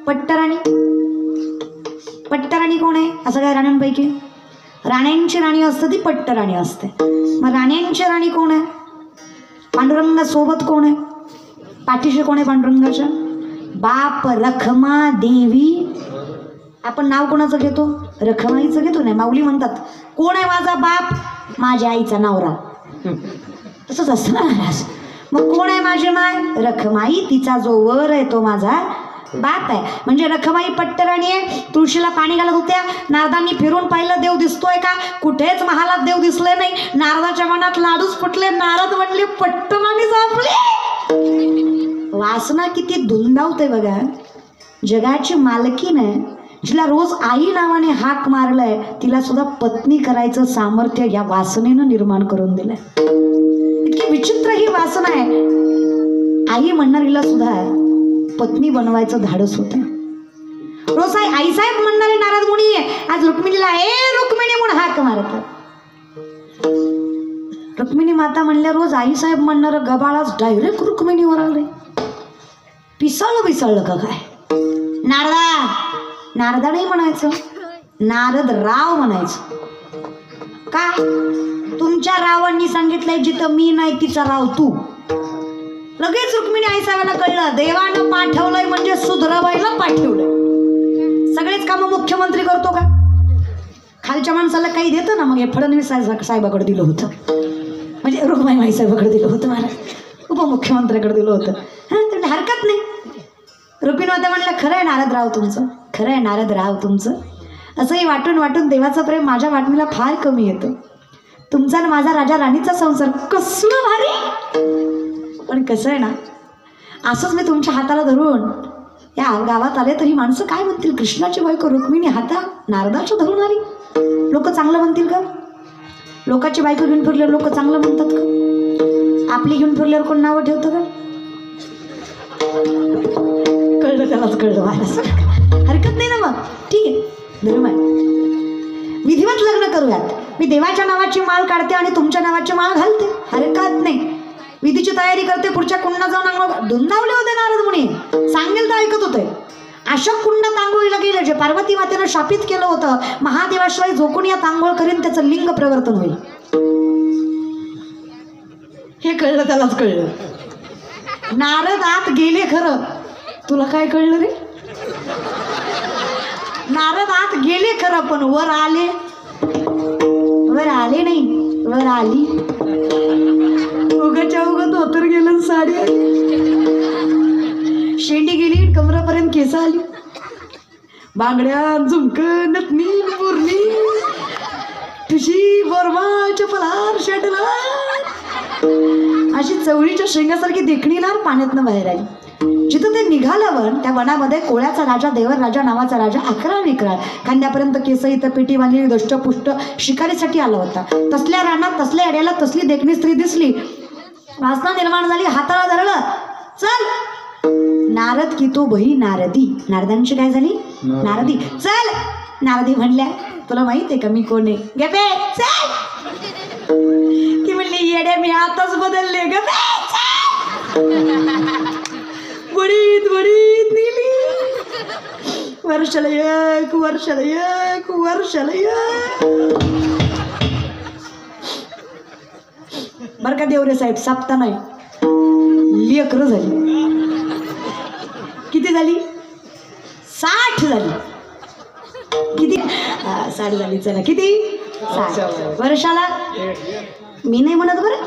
पट्टराणी. पट्टराणी कोण आहे? असं काय राण्यांपैकी राण्यांची राणी असते ती पट्टराणी असते. मग राण्यांची राणी कोण आहे? पांडुरंगा सोबत कोण आहे? पाठीशी कोण आहे पांडुरंगाच्या? बाप रखमा देवी. आपण नाव कोणाचं घेतो? रखमाईचं घेतो. नाही, माऊली म्हणतात कोण आहे माझा बाप? माझ्या आईचा नवरा. तसंच असतं ना महाराज. मग कोण आहे माझी माय? रखमाई. तिचा जो वर आहे तो माझा बाप आहे. म्हणजे रखमाई पट्टराणी आहे. तुळशीला पाणी घालत होत्या. नारदांनी फिरून पाहिलं देव दिसतोय का? कुठेच महालात देव दिसले नाही. नारदाच्या मनात लाडूच फुटले. नारद म्हणले पट्टराणी सापली. वासना किती धुंदावते बघा. जगाची मालकीन आहे, जिला रोज आई नावाने हाक मारलाय, तिला सुद्धा पत्नी करायचं सामर्थ्य या वासनेनं निर्माण करून दिलंय. इतकी विचित्र ही वासना आहे. आई म्हणणारीला सुद्धा पत्नी बनवायचं धाडस होतं. रोज आईसाहेब म्हणणारे नारद मुनी आज रुक्मिणीला रुक्मिणी म्हणून हाक मारतात. रुक्मिणी माता म्हणल्या रोज आईसाहेब म्हणणारं गबाळाच डायरेक्ट रुक्मिणीवर आले. पिसाळलं का काय? नारदा नाही म्हणायचं, नारद राव म्हणायचं. का? तुमच्या रावांनी सांगितलंय जिथं मी नाही तिचा राव तू. लगेच रुक्मिणी आईसाहेबांना कळलं देवानं पाठवलंय म्हणजे सुधरवायला पाठवलंय. सगळेच कामं मुख्यमंत्री करतो का? खालच्या माणसाला काही देतं ना. मग हे फडणवीस साहेबाकडे दिलं होतं, म्हणजे रुक्मिणी साहेबाकडे दिलं होतं, महाराज उपमुख्यमंत्र्याकडे दिलं होतं. तर हरकत नाही. रुक्मिणी माता म्हणलं खरं आहे नारदराव तुमचं, खरं आहे नारदराव तुमचं. असंही वाटून वाटून देवाचं प्रेम माझ्या वाटणीला फार कमी येतं. तुमचा आणि माझा राजा राणीचा संसार कसलं भारी. पण कसं आहे ना, असंच मी तुमच्या हाताला धरून या गावात आले तरी माणसं काय म्हणतील? कृष्णाची बायको रुक्मिणी हाता नारदाच्या धरून आली. लोक चांगलं म्हणतील का? लोकांची बायको घेऊन फिरल्यावर लोक चांगलं म्हणतात का? आपली घेऊन फिरल्यावर कोण नावं ठेवतं का? कळलं, त्यालाच कळलं महाराज. हरकत नाही ना. मग ठीक आहे, धर्म आहे. विधिवत लग्न करूयात. मी देवाच्या नावाची माळ काढते आणि तुमच्या नावाची माळ घालते, हरकत नाही. विधीची तयारी करते. पुढच्या कुंडात जाऊन आंघोळ धुंदावले होते नारद मुनी. सांगेल तर ऐकत होते. अशोक कुंडात आंघोळीला गेलं. जे पार्वती मातेनं शापित केलं होतं, महादेवाशिवाय जो कोणी यात आंघोळ करीन त्याचं लिंग प्रवर्तन होईल. हे कळलं, त्यालाच कळलं. नारद आत गेले खरं. तुला काय कळलं रे? नारद आत गेले खरं, पण वर आले नाही, वर आली. उगाच्या उगा धोतर गेलं, साडी शेंडी गेली, कमरापर्यंत केस आली, बांगड्या झुमक नथनी पुरली, तुझी बोरमा चपलार शेटला अशी चवळीच्या शेंगासारखी देखणी नार पाण्यातनं बाहेर आली. जिथं ते निघाल्यावर त्या वनामध्ये कोळ्याचा राजा, देवर राजा नावाचा राजा अकरा विकराळ, खांद्यापर्यंत केस, इथं पेटी बांधलेली, दष्टपुष्ट शिकारीसाठी आला होता. तसल्या रानात तसल्या अड्याला तसली देखणी स्त्री दिसली. वासना निर्माण झाली. हाताला धरलं. चल नारद की तो बही नारदी. नारदांची काय झाली? नारदी. चल. नारदी म्हणल्या तुला माहित आहे का मी कोण आहे? गपे चल. ती म्हणली येड्या मी आताच बदलले. गपे वडीत वडीत नेली. वर्षाला एक, वर्षाला एक, वर्षाला एक. बर का देवरे साहेब, सापता नाही, लेकरं झाली. किती झाली? 60 झाली. किती? 60 झाली. चला किती? 60 वर्षाला. मी नाही म्हणत बरं.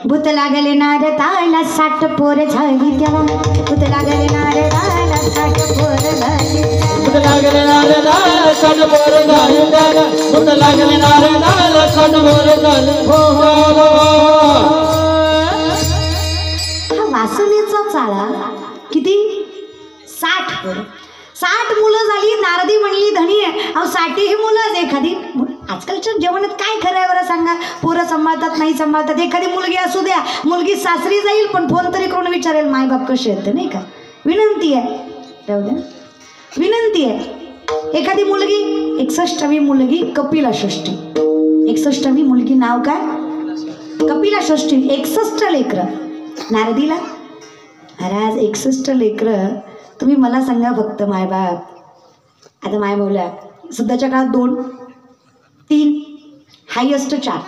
भूत लागले नारदाला 60 पोर झाली तेव्हा. भूत लागले नारदाला 60 पोर झाली. भूत लागले नारदाला 60 पोर झाली तेव्हा. भूत लागले नारदाला 60 पोर झाली. हा वासनेचा चाळा. किती? 60 पोर. 60 मुलं झाली. नारदी म्हणली धनी आहे. अहो 60 ही मुलंच. एखादी आजकालच्या जेवणात काय खरं आहे बरं सांगा? पोरं सांभाळतात नाही सांभाळतात. एखादी मुलगी असू द्या, मुलगी सासरी जाईल पण फोन तरी करून विचारेल मायबाप कसे आहेत, नाही का? विनंती आहे, राहू द्या, विनंती आहे. एखादी मुलगी 61वी मुलगी कपिलाषष्ठी. 61वी मुलगी नाव काय? कपिलाषष्ठी. 61 लेकरं नारदीला. महाराज 61 लेकरं तुम्ही मला सांगा फक्त मायबाप आता माय मौल्या सध्याच्या काळात 2 3 हायेस्ट 4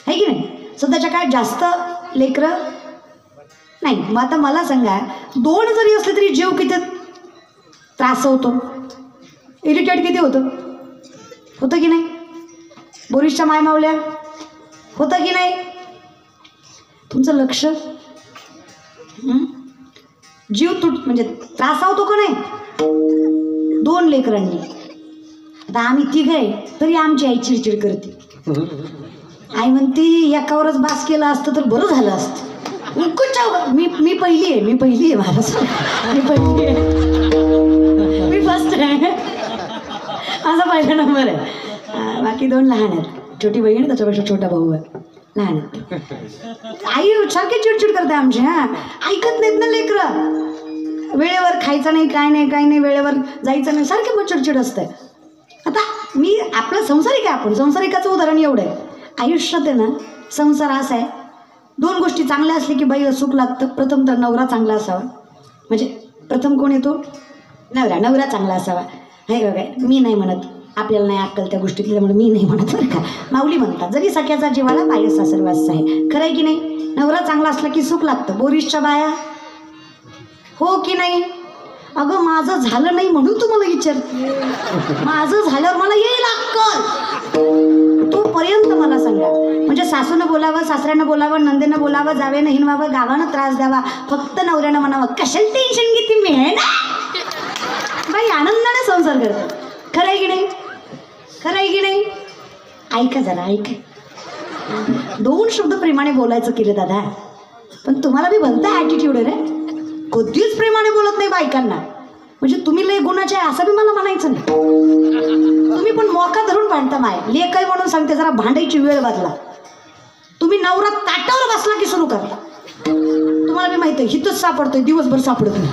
आहे की नाही. सध्याच्या काळात जास्त लेकरं नाही. मग आता मला सांगा 2 जरी असले तरी जीव किती त्रास होतो, इरिटेट किती होतं की नाही. बोरीसच्या माय मावल्या होतं की नाही. तुमचं लक्ष जीव म्हणजे त्रास होतो का नाही. 2 लेकरांनी आता आम्ही 3 आहे तरी आमची आई चिडचिड करते. आई म्हणते एकावरच बास केलं असतं तर बरं झालं असतं. मी पहिली आहे महाराज, मी फर्स्ट आहे, माझा पहिला नंबर आहे. बाकी 2 लहान आहेत. छोटी बहीण त्याच्यापेक्षा छोटा भाऊ आहे, लहान आहेत. आई सारखी चिडचिड करते आमची. ऐकत नाहीत ना लेकरं. वेळेवर खायचं नाही, काय नाही वेळेवर जायचं नाही, सारखी मग चिडचिड असते. आता मी आपलं संसारिक आहे, आपण संसारिकाचं उदाहरण एवढं आहे. आयुष्यात आहे ना संसार असा आहे 2 गोष्टी चांगल्या असल्या की बाईला सुख लागतं. प्रथम तर नवरा चांगला असावा, म्हणजे प्रथम कोण येतो नवरा चांगला असावा. हे बघा मी नाही म्हणत, आपल्याला नाही अक्कल त्या गोष्टीतली, त्यामुळे मी नाही म्हणत बरं का. माऊली म्हणतात जरी सख्याचा जीवाला बाहेर सासरवास आहे. खरं आहे की नाही. नवरा चांगला असला की सुख लागतं. बोरीसच्या बाया हो की नाही. अगं माझं झालं नाही म्हणून तुम्हाला विचारते. माझं झाल्यावर मला येईल अक्कल. तोपर्यंत मला सांगा. म्हणजे सासूनं बोलावं, सासऱ्यानं बोलावं, नंदेनं बोलावं, जावेनं हिनवावं, गावानं त्रास द्यावा, फक्त नवऱ्यानं म्हणावं कशाला टेन्शन घेते मी आहे ना. बाई आनंदाने संसार करतो. खरं आहे की नाही. खरं आहे की नाही. ऐका जरा ऐका. 2 शब्द प्रेमाने बोलायचं केलं दादा. पण तुम्हाला बी भलता ॲटिट्यूड आहे रे. कधीच प्रेमाने बोलत नाही बायकांना. म्हणजे तुम्ही लय गुणाचे आहे असं बी मला म्हणायचं नाही. तुम्ही पण मोका धरून भांडता माय. लेक आहे म्हणून सांगते जरा भांडायची वेळ बदला. तुम्ही नवरा ताटावर बसला की सुरू करता. तुम्हाला बी माहिती आहे हिथंच सापडतोय, दिवसभर सापडत नाही.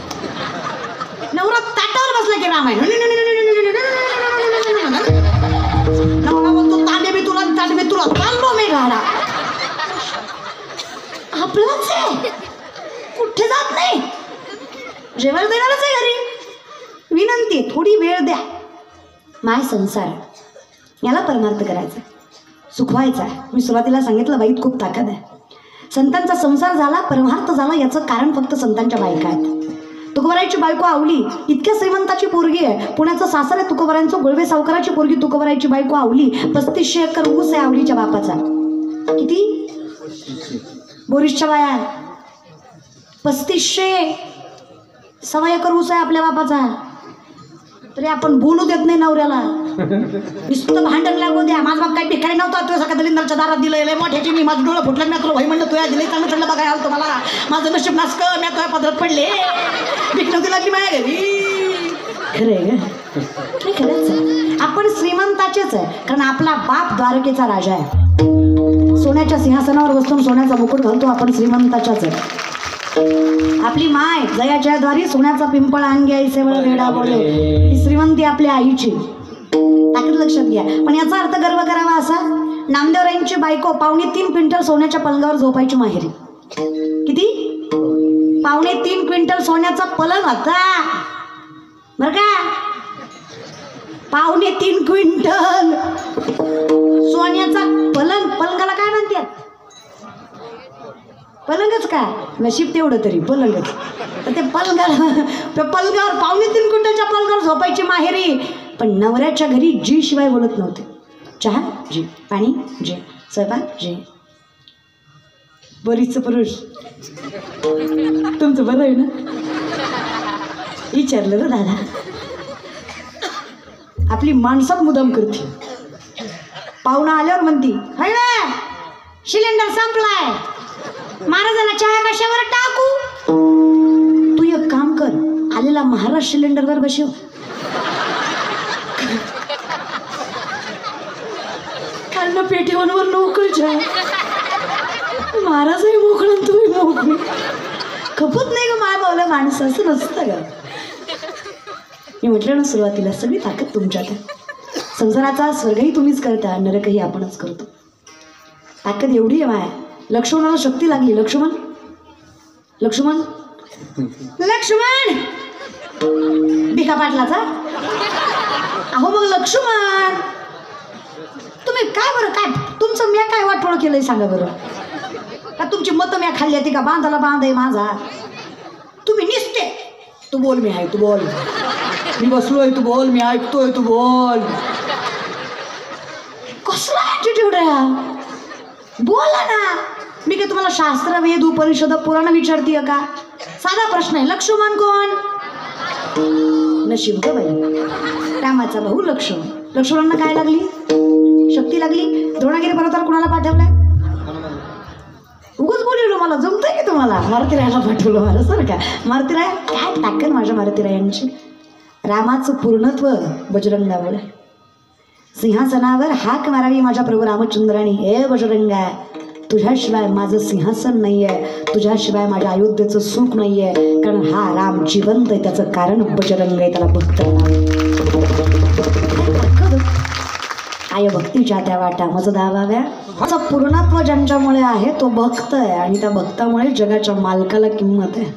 नवरा ताटावर बसला की रामायण नवरा बोलतो तांडे मी तुला चाललो मी घाला. आपलाच आहे, कुठे जात नाही. जेवायला देणारच आहे घरी. विनंती थोडी वेळ द्या. माय संसार याला परमार्थ करायचा, सुखवायचा. मी सुरुवातीला सांगितलं बाईत खूप ताकद आहे. संतांचा संसार झाला, परमार्थ झाला, याचं कारण फक्त संतांच्या बायका आहेत. तुकोबारायची बायको आवली, इतक्या श्रीमंताची पोरगी आहे. पुण्याचं सासर आहे तुकोबारायांचं, गोळवे सावकाराची पोरगी तुकोबारायची बायको आवली. 3500 एकर ऊस आहे आवलीच्या बापाचा. किती बोरीसच्या बाया 3500 सव्वा एकर ऊस आहे आपल्या बापाचा. तरी आपण बोलू देत नाही नवऱ्याला. नुसतं भांडण लागू द्या. माझा बाप काही भिकारी नव्हता, तुझ्या सगळ्या दलिंदरच्या दारात दिलंय मोठ्याची. मी माझं डोळं फुटलं, मी तुला भाई म्हणलं तुया दिले चांगलं चांगलं बघायला आलं तुम्हाला. माझं नशीब नासक, मी तुझ्या पदरात पडले, भीक नव्हती लागली माझ्या घरी. खरं आहे का. खरंच आपण श्रीमंताचेच आहे, कारण आपला बाप द्वारकेचा राजा आहे. सोन्याच्या सिंहासनावर बसून सोन्याचा मुकुट घालतो आपण, श्रीमंताच्याच आहे. आपली माय जयाच्या द्वारी सोन्याचा पिंपळ अंगी ऐसे वेळ वेडा बोले. ही श्रीमंती आपल्या आईची. ताकद लक्षात घ्या. पण याचा अर्थ गर्व करावा असा. नामदेवरायांची बायको 3.5 क्विंटल सोन्याच्या पलंगावर झोपायची माहेरी. किती 3.5 क्विंटल सोन्याचा पलंग होता बर का. 3.5 क्विंटल सोन्याचा पलंग. पलंगाला काय म्हणतात. पलंगच का. नशीब तेवढं तरी पलंगच. तर ते पलंगावर 3.5 क्विंटलच्या पलंगावर झोपायची माहेरी. पण नवऱ्याच्या घरी जी शिवाय बोलत नव्हते. चहा जी, पाणी जे, स्वयंपाक जे. बरीच पुरुष तुमचं बरं आहे ना. विचारलं ना दादा. आपली माणसात मुदाम करते. पाहुणा आल्यावर म्हणती हाय ना सिलेंडर संपलाय, महाराजांना चहा कशावर टाकू. तू एक काम कर, आलेला महाराज सिलेंडरवर बसव. कारण पेटीवर नोकरच्या महाराजही मोकळं तुम्ही मोकळी. खपत नाही ग माय बावल्या माणसं. असं नसतं ग. मी म्हटलं ना सुरुवातीला सगळी ताकद तुमच्यात आहे. संसाराचा स्वर्गही तुम्हीच करता, नरकही आपणच करतो. ताकद एवढी आहे माया. लक्ष्मणाला शक्ती लागली. लक्ष्मण भिका पाटलाचा? अहो मग लक्ष्मण तुम्ही काय बरं काय तुमचं म्या काय वाटोळ केलंय सांगा बरं? का तुमची मतं म्या खाल्ली ती का? बांधाला बांध आहे माझा. तुम्ही निसते तू बोल मी आहे तू बोल, मी बसलोय तू बोल, मी ऐकतोय तू बोल. कसला ॲटिट्यूड आहे? बोला ना. मी काय तुम्हाला शास्त्र वेद उपनिषद पुराण विचारतीय का? साधा प्रश्न आहे. लक्ष्मण कोण? नशीब ग बाई, रामाचा भाऊ लक्ष्मण. लक्ष्मणांना काय लागली? शक्ती लागली. द्रोणागिरी पर्वतावर कुणाला पाठवलाय? उगाच बोललो मला जमतंय की तुम्हाला? मारुतीरायाला पाठवलं मला सर का? मारुतीराय काय ताकद माझ्या मारुतीरायांची. रामाचं पूर्णत्व बजरंगामुळे. सिंहासनावर हाक मारावी माझ्या प्रभू रामचंद्राने, हे बजरंगा तुझ्याशिवाय माझं सिंहासन नाही आहे, तुझ्याशिवाय माझ्या अयोध्येचं सुख नाही आहे. कारण हा राम जिवंत आहे, त्याचं कारण बजरंग आहे, त्याला भक्त आय भक्तीच्या त्या वाटा मज दावाव्या. असं पूर्णत्व ज्यांच्यामुळे आहे तो भक्त आहे आणि त्या भक्तामुळे जगाच्या मालकाला किंमत आहे.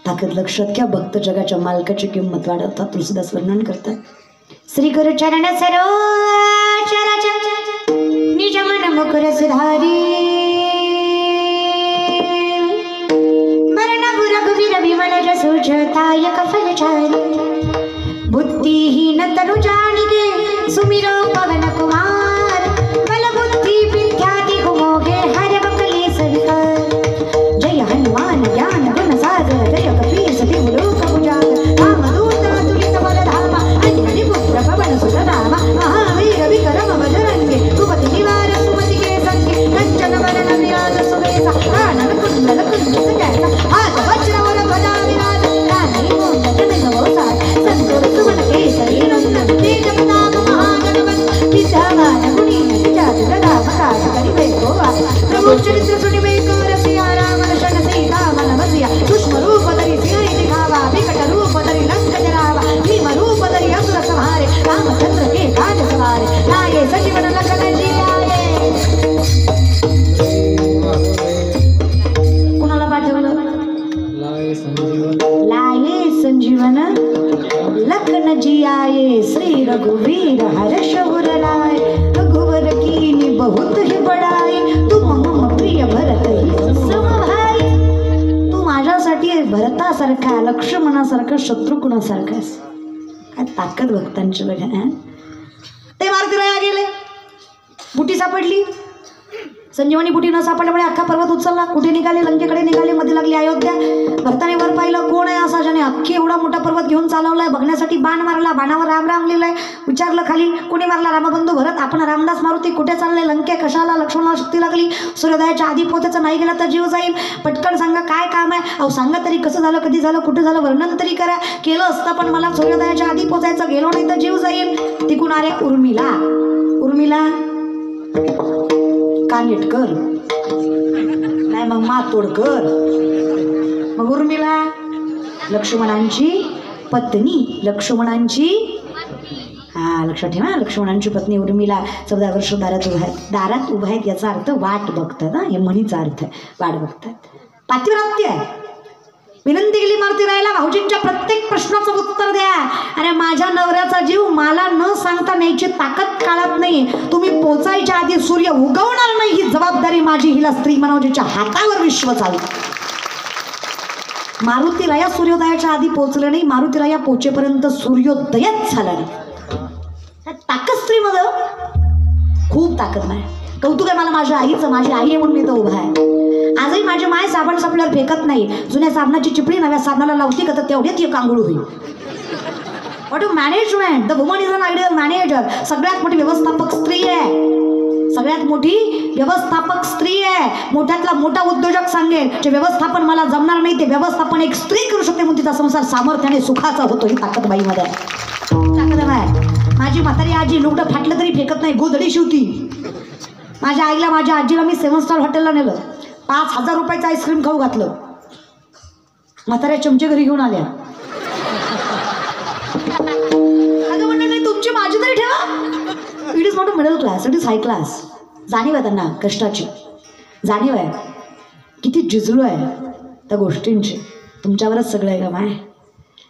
ताकद लक्षात घ्या, भक्त जगाच्या मालकाची किंमत वाढवतात. तुलसीदास वर्णन करतात. श्री गुरु चरण सरोज निज मन मुकुर सुधारी मरण रघुवीर विमल जसु जताय कफल चारी बुद्धिहीन तनु जानिके सुमिरो पवन कुमार बल बुद्धि विद्यादि गुमोगे हर बकली सविकार. जय हनुमान ज्ञान गुण सागर जय कपीस तिहु लोक उजागर रामदूत अतुलित बल धामा अंजनी पुत्र पवन सुत नामा महावीर विक्रम बजरंगी सुमति निवार सुमति के संगे कंचन वरण विराज सुबेसा कानन कुंडल कुंजित कैसा हाथ वज्र वर ध्वजा विराज रानी मोह जन नवोसा संतोष सुमन केसरी नंदन तेज प्रताप महागणपति विद्यावान गुणी विचार गदा मकार करि बेको प्रभु चरित्र सुनिबे को रसिया राम लक्ष्मण सीता मन बसिया सूक्ष्म रूप धरि सिंह दिखावा विकट रूप धरि लंक जरावा भीम रूप धरि असुर संहारे रामचंद्र के काज सवारे लाए सजीवन लखन जी आए. कुणाला पाठवलं? लाए संजीवन लखन जी आए श्री रघुवीर हर्ष उर लाए रघुवर कीनी बहुत ही बड़ाई तुम मम प्रिय भरत ही सम भाई. तू माझ्यासाठी भरतासारखा लक्ष्मणासारखा शत्रुघ्नासारखा. काय ताकद भक्तांची बघा. ते मारुतीराया गेले, बुटी सापडली. संजीवनी बुटी न सापडल्यामुळे अख्खा पर्वत उचलला. कुठे निघाले? लंकेकडे निघाले. मध्ये लागली अयोध्या. भरताने वर पाहिलं, कोण आहे असा ज्याने अख्खी एवढा मोठा पर्वत घेऊन चालवलाय? बघण्यासाठी बाण मारला. बाणावर राम राम लिहिलंय. विचारलं खाली, कोणी मारला? रामबंधू भरत. आपण रामदास मारुती. कुठे चाललंय? लंके. कशाला? लक्ष्मणाला शक्ती लागली. सूर्योदयाच्या आधी पोहोचायचं, नाही गेला तर जीव जाईल. पटकन सांगा काय काम आहे? अहो सांगा तरी, कसं झालं, कधी झालं, कुठे झालं, वर्णन तरी करा. केलं असतं पण मला सूर्योदयाच्या आधी पोहोचायचं, गेलो नाही तर जीव जाईल. तिकून आले उर्मिला. उर्मिला कानिटकर नाही मग मातोडकर. मग उर्मिला लक्ष्मणांची पत्नी. लक्ष्मणांची लक्षात ठेवा, लक्ष्मणांची पत्नी उर्मिला 14 वर्ष दारात उभा आहेत. दारात उभा आहेत याचा अर्थ वाट बघतात. हे म्हणीचा अर्थ आहे, वाट बघतात. पातिव्रत्य आहे. विनंती केली मारुतीरायाला, भाऊजींच्या प्रत्येक प्रश्नाचं उत्तर द्या. अरे माझ्या नवऱ्याचा जीव मला न सांगता न्यायची ताकद काळात नाही. तुम्ही पोचायच्या आधी सूर्य उगवणार नाही ही जबाबदारी माझी. हिला स्त्री मनोजीच्या हातावर विश्व चालू. मारुतीराया सूर्योदयाच्या आधी पोचले नाही. मारुतीराया पोचेपर्यंत सूर्योदयच झाला नाही. ताकद स्त्रीमध्ये खूप ताकद नाही. कौतुक आहे मला माझ्या आईचं. माझी आई आहे म्हणून मी तर उभा आहे. आजही माझी माय साबण संपल्यावर फेकत नाही. जुन्या साबणाची चिपळी नव्या साबणाला लावती का तर तेवढ्यात एक आंघोळ होईल. What management. The woman is an ideal manager. सगळ्यात मोठी व्यवस्थापक स्त्री आहे. सगळ्यात मोठी व्यवस्थापक स्त्री आहे. मोठ्यातला मोठा उद्योजक सांगेल जे व्यवस्थापन मला जमणार नाही ते व्यवस्थापन एक स्त्री करू शकते म्हणून तिचा संसार सामर्थ्याने सुखाचा होतो. ही ताकद बाईमध्ये ताकद आहे. माझी म्हातारी आजी लुगडं फाटलं तरी फेकत नाही, गोधडी शिवती. माझ्या आईला माझ्या आजीला मी 7 स्टार हॉटेलला नेलं. 5,000 रुपयाचं आईस्क्रीम खाऊ घातलं. म्हाताऱ्या चमचे घरी घेऊन आल्या. अगं म्हणलं नाही तुमची माझी तरी ठेवा. It is not a middle class, it is hi class. जाणीव आहे त्यांना कष्टाची. जाणीव आहे किती जिजळू आहे त्या गोष्टींची. तुमच्यावरच सगळं आहे का माय.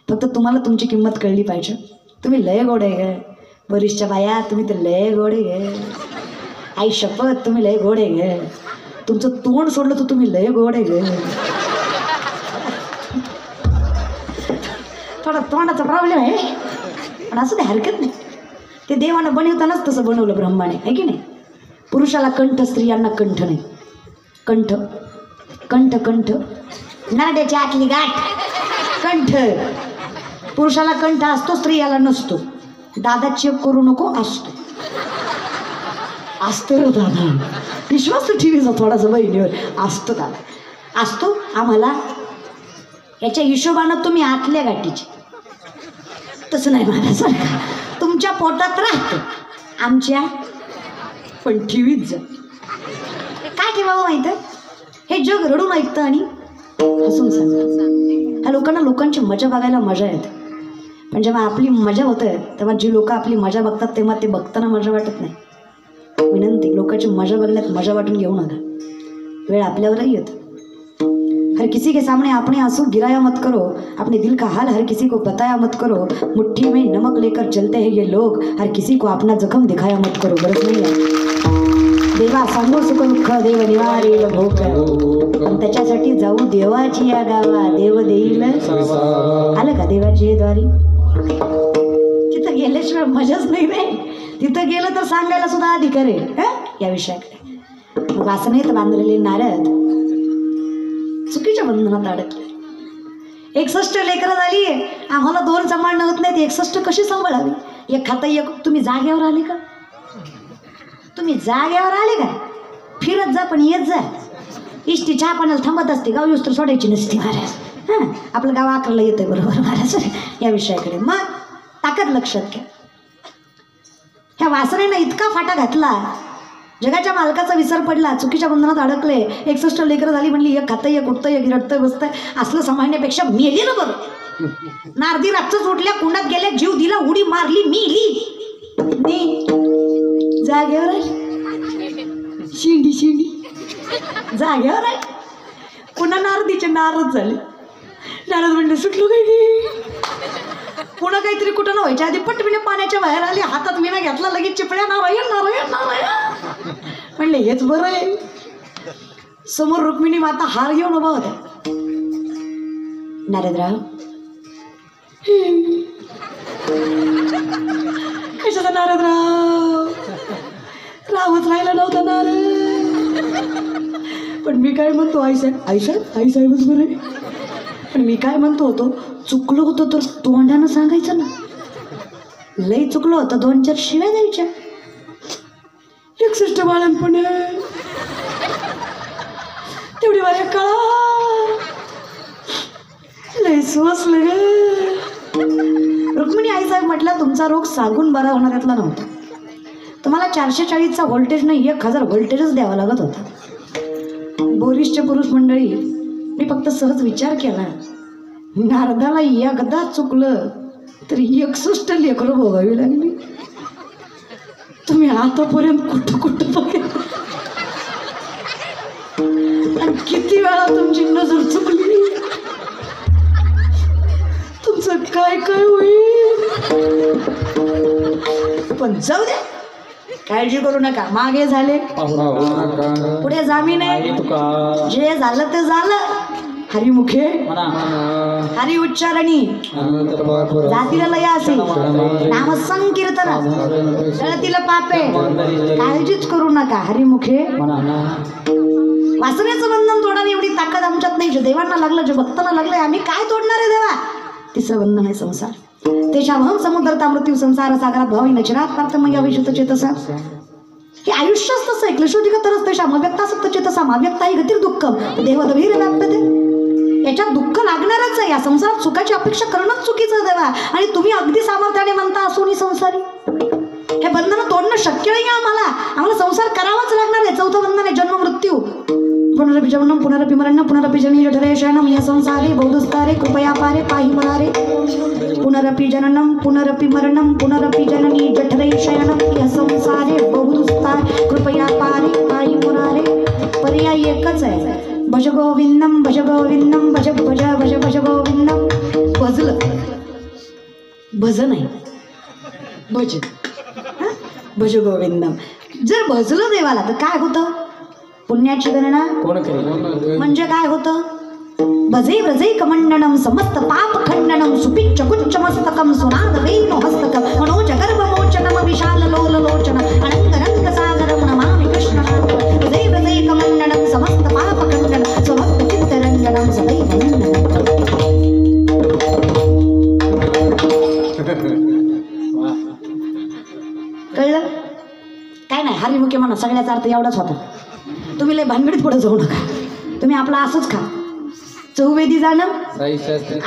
फक्त तुम्हाला तुमची किंमत कळली पाहिजे. तुम्ही लय गोड आहे ग बरीचच्या बाया, तुम्ही तर लय गोड आहे ग. आई शपथ तुम्ही लय गोड आहे ग. तुमचं तोंड सोडलं तर तुम्ही लय गोड आहे ग. थोडा तोंडाचा प्रॉब्लेम आहे पण असं ते हरकत नाही. ते देवानं बनवतानाच तसं बनवलं ब्रह्माने, आहे की नाही. पुरुषाला कंठ, स्त्रियांना कंठ नाही. कंठ कंठ कंठ नरड्याची आतली गाठ कंठ. पुरुषाला कंठ असतो, स्त्रियाला नसतो. दादा चेक करू नको, असतो. असतो रे दादा, विश्वास ठेवीचा थोडासा बहिणीवर. असतो दादा, असतो. आम्हाला याच्या हिशोबानं तुम्ही आतल्या गाठीचे, तसं नाही माझ्यासारखं तुमच्या पोटात राहतं, आमच्या पण ठेवीत जा. काय ठेवावं माहिती आहे, हे जग रडून ऐकतं आणि हसून सांगतं. ह्या लोकांना लोकांची मजा बघायला मजा येते, पण जेव्हा आपली मजा होते तेव्हा जी लोक आपली मजा बघतात तेव्हा ते बघताना मजा वाटत नाही. विनंती, लोकांची मजा बघण्यात मजा वाटून घेऊ नका, वेळ आपल्यावरही येतं. हर किसी के सामने आपने आंसू गिराया मत करो, अपने दिल का हाल हर किसी को बताया मत करो. मुट्ठी में नमक लेकर चलते हैं ये लोग, हर किसी को अपना जखम दिखाया मत करो. गरज नाही आहे. देवा सांगो सुख दुःख देव निवारेल भोग, पण त्याच्यासाठी जाऊ देवाची या गावा, देव देईल. आलं का देवाची द्वारी. तिथं गेल्याशिवाय मजाच नाही रे. तिथं गेलं तर सांगायला सुद्धा अधिकार आहे या विषयाकडे. वासनेत बांधलेले नारद चुकीच्या बंधनात अडकले. 61 लेकरं झाली, आम्हाला 2 सांभाळणं होत नाहीत, 61 कशी सांभाळावी. एक खाता एक. तुम्ही जागेवर आले का, तुम्ही जागेवर आले का. फिरत जा पण येत जा. इष्टी चहा पाण्याला थांबत असते, गाव युस्त सोडायची नसते महाराज. हां, आपलं गाव 11ला येतंय बरोबर महाराज या विषयाकडे. मग ताकद लक्षात घ्या. ह्या वासनेनं इतका फाटा घातला, जगाच्या मालकाचा विसर पडला, चुकीच्या बंधनात अडकले. 61 लेकरं झाली, म्हणली एक खातं एक उठतं एक रडतंय बसतंय. असलं सांभाळण्यापेक्षा मेली ना बरं. नारदी रातच उठल्या, कुंडात गेल्या, जीव दिला, उडी मारली, मेली. जागेवर आहे, शिंडी शिंडी जागेवर आहे. पुन्हा नारदीचे नारद झाले. नारद म्हणले सुटलो काही. पुन्हा काहीतरी कुठं न व्हायच्या आधी पटविने पाण्याच्या बाहेर आले, हातात विना घेतला, लगेच चिपळ्या नारायण नारायण नारायण म्हणले हेच बरं आहे. समोर रुक्मिणी माता हार घेऊन उभा होत्या. नारदराव कशाचा नारदराव, रावच राहिला नव्हता नारद. पण मी काय म्हणतो, आईसाहेब आईसाहेब आईसाहेबच बरं आहे. पण मी काय म्हणतो होतो, चुकलो होतो तर तोंडानं सांगायचं ना. लई चुकलो होतं 2-4 शिव्या द्यायच्या. 61 बाळणपण तेवढी वाऱ्या काळा लई सुचलं ग. रुक्मिणी आईसाहेब म्हटलं, तुमचा रोग सांगून बरा होणाऱ्यातला नव्हता. तुम्हाला 440चा व्होल्टेज नाही 1000 व्होल्टेजच द्यावा लागत होता. बोरिसचे पुरुष मंडळी, मी फक्त सहज विचार केला, नारदाला एकदा चुकलं तर 61 लेकरं भोगावी लागली. तुम्ही आतापर्यंत कुठं कुठं बघा आणि किती वेळा तुमची नजर चुकली. तुमचं काय काय होईल. पण जाऊ दे, काळजी करू नका. मागे झाले पुढे जामीन आहे. जे झालं ते झालं. हरिमुखे हरि उच्चारणी जातीला लय असे नाम संकीर्तन तिला पापे. काळजीच करू नका. हरिमुखे वासनेचं बंधन तोडावी एवढी ताकद आमच्यात नाही. जे देवांना लागलं, जे भक्तांना लागलंय, आम्ही काय तोडणार आहे देवा. तिसरं बंधन आहे संसार. तेषामहं समुद्रता मृत्यू संसार सागरात भावी नचरात पार्थमय विशुद्ध चेतसा. हे आयुष्यच तसं आहे. क्लेशोधिक तरच तेषाम अव्यक्ता सक्त चेतसा अव्यक्ताही गतिर् दुःखम देवदभीर व्याप्यते. याच्यात दुःख लागणारच आहे. या संसारात सुखाची अपेक्षा करणंच चुकीचं देवा. आणि तुम्ही अगदी सामर्थ्याने म्हणता असून संसारी. हे बंधन तोडणं शक्य नाही आम्हाला. आम्हाला संसार करावाच लागणार आहे. 4थं बंधन आहे जन्म मृत्यू. पुनरपि जन्म पुनरपि मरणं पुनरपि जनी जठरे शयनं या संसारे बहुदुस्तारे कृपया पारे पाहि मुरारे. पुनरपि जननं पुनरपि मरणं पुनरपि जननी जठरे शयनं या संसारे बहुदुस्तार कृपया पारे पाहि मुरारे. पर्याय एकच आहे. भज गोविंदम भज गोविंदम भज भज भज भज गोविंदम. भजलं भजन आहे, भजन. भज गोविंदम. जर भजलं देवाला तर काय होतं? पुण्याची गणना म्हणजे काय होतं? भजे व्रजे कमंडनम समस्त पाप खंडनम सुपिच्च कुच्च मस्तकम सुनाद वेणु हस्तकम मनोज गर्भमोचनम विशाल लोल लोचन अनंत रंग सागरम नमामि कृष्णनाथ. भजे व्रजे कमंडनम समस्त पाप खंडनम समस्त चित्तरंजनम सदैव नंदनम. कळलं? काय नाही, हरिमुखे म्हणा, सगळ्याचा अर्थ एवढाच होता. तुम्ही लय भानगडीत पुढे जाऊ नका, तुम्ही आपला असंच खा. चौवेदी जाणं,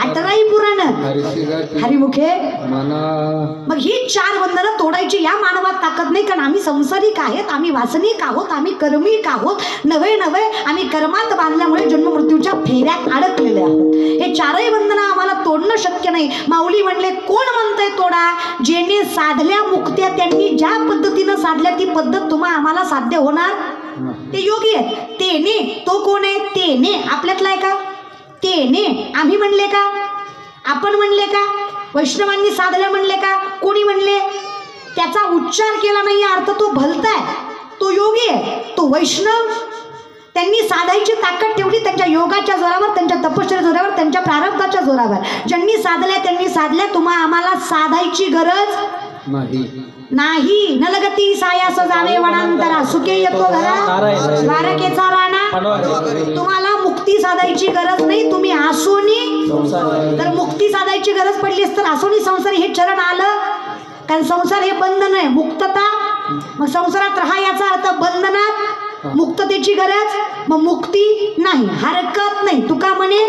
अठराई पुराण, हरिमुखे. मग ही 4 बंधनं तोडायची या मानवात ताकद नाही, कारण आम्ही संसारिक आहेत, आम्ही वासनिक आहोत, आम्ही कर्मिक आहोत. नव्हे नव्हे आम्ही कर्मात बांधल्यामुळे जन्म मृत्यूच्या फेऱ्यात अडकलेले आहोत. हे 4ही बंधनं आम्हाला तोडणं शक्य नाही. माऊली म्हणले, कोण म्हणतंय तोडा? जेणे साधल्या मुक्त्या, त्यांनी ज्या पद्धतीनं साधल्या ती पद्धत तुम्हा आम्हाला साध्य होणार. ते योगी आहेत. तेने, तो कोण आहे? तेने आपल्यातला आहे का? तेने आम्ही म्हणले का? आपण म्हणले का? वैष्णवांनी साधल्या म्हणले का? कोणी म्हणले? त्याचा उच्चार केला नाही, अर्थ तो भलताय, तो योगी आहे, तो वैष्णव. त्यांनी साधायची ताकद ठेवली त्यांच्या योगाच्या जोरावर, त्यांच्या तपश्चर्या जोरावर, त्यांच्या प्रारब्धाच्या जोरावर. ज्यांनी साधल्या त्यांनी साधल्या, तुम्हा आम्हाला साधायची गरज नाही. न लगती सायास जावे वनांतरा, सुखे येतो घरा द्वारकेचा राणा. तुम्हाला मुक्ती साधायची गरज नाही, तुम्ही आसोनी. तर मुक्ती साधायची गरज पडलीस तर आसोनी संसारी हे चरण आलं, कारण संसार हे बंधन आहे, मुक्तता. मग संसारात राहा याचा अर्थ बंधनात, मुक्ततेची गरज. मग मुक्ती नाही, हरकत नाही. तुका म्हणे,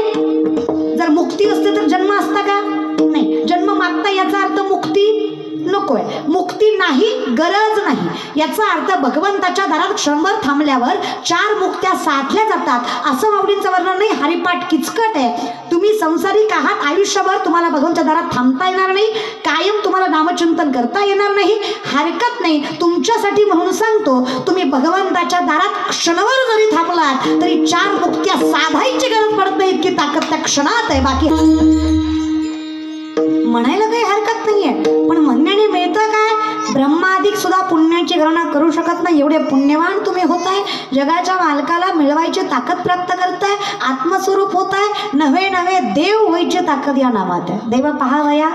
जर मुक्ती असते तर जन्म असता का? नाही. जन्म मागता याचा अर्थ मुक्ती नकोय, मुक्ती नाही, गरज नाही. याचा अर्थ भगवंताच्या दारात क्षणभर थांबल्यावर 4 मुक्त्या साधल्या जातात असं माऊलींचं वर्णन नाही. हरिपाठ किचकट आहे. तुम्ही संसारिक आहात, आयुष्यभर तुम्हाला भगवंताच्या दारात थांबता येणार नाही, कायम तुम्हाला नामचिंतन करता येणार नाही. हरकत नाही, तुमच्यासाठी म्हणून सांगतो, तुम्ही भगवंताच्या दारात क्षणभर जरी थांबलात तरी 4 मुक्त्या साधायची गरज पडत नाही, इतकी ताकद त्या क्षणात आहे. बाकी म्हणायला काही हरकत नाहीये, पण म्हणण्याने मिळतं काय? ब्रह्मादिक सुद्धा पुण्याची गणना करू शकत नाही, एवढे पुण्यवान तुम्ही होताय. जगाच्या मालकाला मिळवायची ताकद प्राप्त करताय, आत्मस्वरूप होताय. नव्हे नव्हे देव व्हायची ताकद या नामात आहे. देव पहावया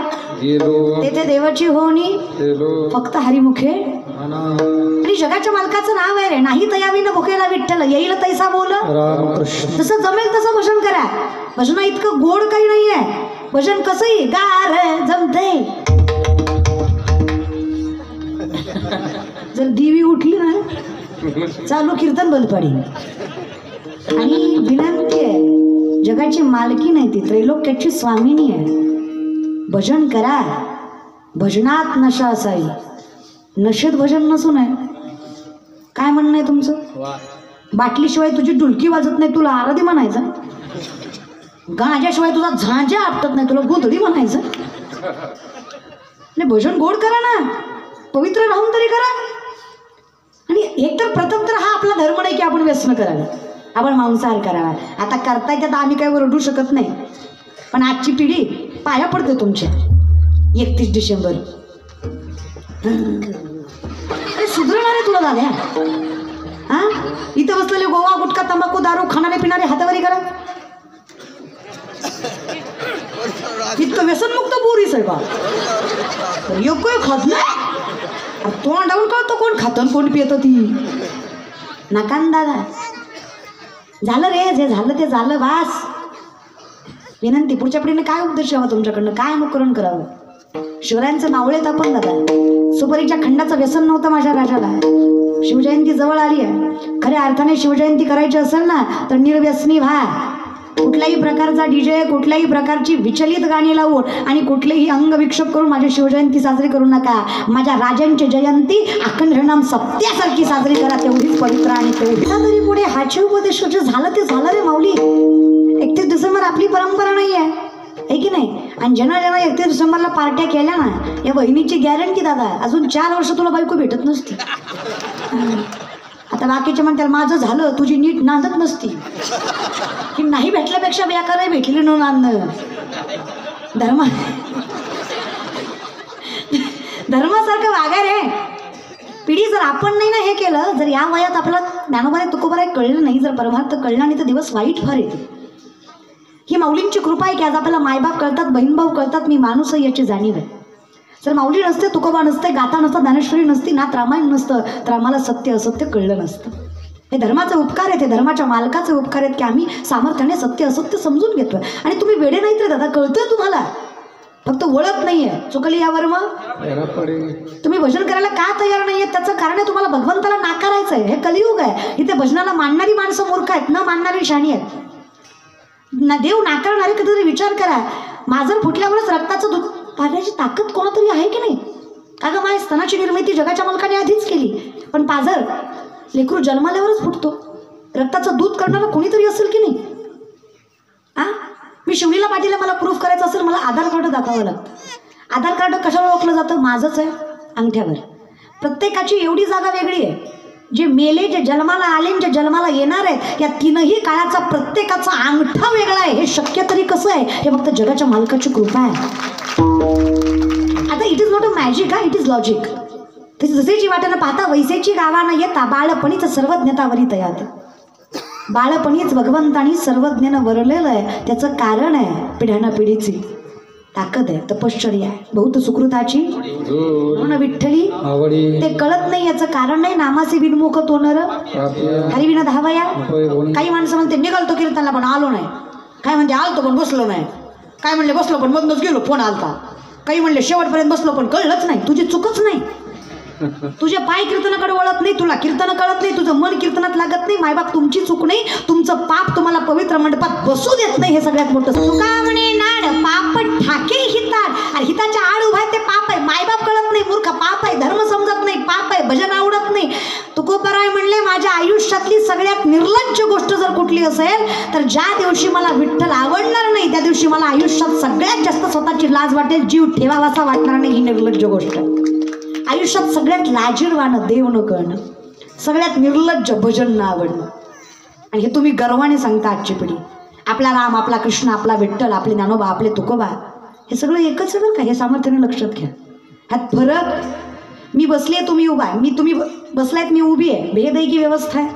तेथे देवाची होणी फक्त हरिमुखे. आणि जगाच्या मालकाचं नाव आहे रे, नाही तयावीनं भुकेला विठ्ठल, येईल तैसा बोल. जसं जमेल तसं भजन करा. भजना इतकं गोड काही नाहीये. भजन कसंही गार जमते. जर देवी उठली ना चालू कीर्तन बंद पडेल. आणि विनंती आहे, जगाची मालकी नाही ती, त्रैलोक्याची स्वामिनी आहे. भजन करा, भजनात नशा असावी, नशेत भजन नसून आहे. काय म्हणणं आहे तुमचं? बाटलीशिवाय तुझी डुलकी वाजत नाही, तुला आराधी म्हणायचं. गाण्याशिवाय तुझा झांजा आपटत नाही, तुला गोधडी म्हणायचं. नाही, भजन गोड करा ना, पवित्र राहून तरी करा. आणि एकतर प्रथम तर हा आपला धर्म नाही की आपण व्यसन करावे, आपण मांसाहार करावा. आता करताय त्यात आम्ही काय ओरडू शकत नाही, पण आजची पिढी पाया पडते तुमच्या. 31 डिसेंबर सुधरणार आहे तुला दाद्या. हा, इथं बसलेले गोवा गुटखा तंबाखू दारू खाणारे पिणारे हातावरी करा. इतकं व्यसनमुक्त पोरी साहेबा योग्य खात नाही. तोंडावून कळतो कोण खातं कोण पियतं. ती नकान दादा, झालं रे, जे झालं ते झालं, बास. विनंती, पुढच्या पिढीने काय उपदेश यावा तुमच्याकडनं, काय अनुकरण करावं? शिवरायांचं नावळेत आपण दादा. सुपारीच्या खंडाचं व्यसन नव्हतं माझ्या राजाला. शिवजयंती जवळ आली आहे, खऱ्या अर्थाने शिवजयंती करायची असेल ना तर निर्व्यसनी व्हा. कुठल्याही प्रकारचा डीजे, कुठल्याही प्रकारची विचलित गाणी लावून आणि कुठलेही अंगविक्षेप करून माझी शिवजयंती साजरी करू नका. माझ्या राजांची जयंती अखंड सत्यासारखी साजरी करा, तेवढीच पवित्र आणि तेवढी तरी पुढे हाचे उपदेश झालं ते झालं रे माऊली. 31 डिसेंबर आपली परंपरा नाही आहे की नाही? आणि ज्यांना 31 डिसेंबरला पार्ट्या केल्या ना, या बहिणीची गॅरंटी दादा अजून 4 वर्ष तुला बायको भेटत नसती. आता बाकीचे म्हणतात माझं झालं, तुझी नीट नांदत नसती. की नाही भेटल्यापेक्षा व्याकार भेटली न नांद. धर्म धर्मासारखं वागा रे. पिढी जर आपण नाही ना हे केलं, जर या वयात आपल्याला ज्ञानोबा तुकोबा कळलं नाही, जर परमार्थ कळला नाही तर दिवस वाईट फार येते. ही माऊलींची कृपा आहे की आज आपल्याला मायबाप कळतात, बहीणभाऊ कळतात, मी माणूस आहे याची जाणीव आहे. जर माऊली नसते, तुकोबा नसते, गाथा नसतं, ज्ञानेश्वरी नसती, नाथ रामायण नसतं, तर आम्हाला सत्य असत्य कळलं नसतं. हे धर्माचे उपकार आहेत, हे धर्माच्या मालकाचे उपकार आहेत की आम्ही सामर्थ्याने सत्य असत्य समजून घेतोय. आणि तुम्ही वेडे नाहीत रे दादा, कळतंय तुम्हाला, फक्त ओळख नाहीये. चुकली यावर मग तुम्ही भजन करायला का तयार नाहीये? त्याचं कारण आहे तुम्हाला भगवंताला नाकारायचं आहे. हे कलियुग आहे, इथे भजनाला मानणारी माणसं मूर्ख आहेत, न मानणारी शाणी आहेत. देव नाकारणारे कधीतरी विचार करा. माझं फुटल्यावरच रक्ताचं दूध पाण्याची ताकद कोणातरी आहे की नाही? अगं माझ्या स्तनाची निर्मिती जगाच्या मालकाने आधीच केली, पण पाझर लेकरू जन्माल्यावरच फुटतो. रक्ताचं दूध करणारं कोणीतरी असेल की नाही? मी शिवलीला पाटीलला मला प्रूफ करायचं असेल, मला आधार कार्ड दाखवावं लागतं. आधार कार्ड कशावर ओळखलं जातं? माझंच आहे अंगठ्यावर. प्रत्येकाची एवढी जागा वेगळी आहे. जे मेले, जे जन्माला आले, जे जन्माला येणार आहेत, या तीनही काळाचा प्रत्येकाचा अंगठा वेगळा आहे. हे शक्य तरी कसं आहे? हे फक्त जगाच्या मालकाची कृपा आहे. आता it is not a magic, it is logic. जसेची वाटेनं पाहता वैसेची गावानं येता, बाळपणीच सर्वज्ञतावरी तयात. बाळपणीच भगवंतानी सर्वज्ञानं वरलेलं आहे. त्याचं कारण आहे पिढ्याना पिढीची ताकद आहे, तपश्चर्या आहे, बहुत सुकृताची म्हणून विठ्ठली ते कळत नाही. याचं कारण नाही नामाचे विनमुख तोनर हरिविना धावया. काही माणसं म्हणते निघालतो कीर्तनला पण आलो नाही, काय म्हणते आलतो पण बसलो नाही, काय म्हणले बसलो पण मधनच गेलो फोन आलता, काही म्हणले शेवटपर्यंत बसलो पण कळलंच नाही. तुझी चुकच नाही, तुझे पाय कीर्तनाकडे वळत नाही, तुला कीर्तन कळत नाही, तुझं मन कीर्तनात लागत नाही. मायबाप तुमची चूक नाही, तुमचं पाप तुम्हाला पवित्र मंडपात बसू देत नाही. हे सगळ्यात मोठं. तुका म्हणे नाड पाप ठाके हिताड, आणि हिताच्या आड उभा आहे ते पाप आहे. मायबाप कळत नाही, मूर्ख पाप आहे. धर्म समजत नाही, पाप आहे. भजन आवडत नाही. तुकोबाराय म्हणले माझ्या आयुष्यातली सगळ्यात निर्लज्ज गोष्ट जर कुठली असेल तर ज्या दिवशी मला विठ्ठल आवडणार नाही, त्या दिवशी मला आयुष्यात सगळ्यात जास्त स्वतःची लाज वाटेल, जीव ठेवावासा वाटणार नाही. ही निर्लज्ज गोष्ट. आयुष्यात सगळ्यात लाजीरवाणं देव न कळणं, सगळ्यात निर्लज्ज भजन न आवडणं. आणि हे तुम्ही गर्वाने सांगता आजची पिढी. आपला राम, आपला कृष्ण, आपला विठ्ठल, आपले ज्ञानोबा, आपले तुकोबा, हे सगळं एकच आहे बरं का. हे सामर्थ्याने लक्षात घ्या. ह्यात फरक, मी बसली आहे तुम्ही उभा आहे, मी तुम्ही बसलायत मी उभी आहे, भेद आहे की व्यवस्था आहे?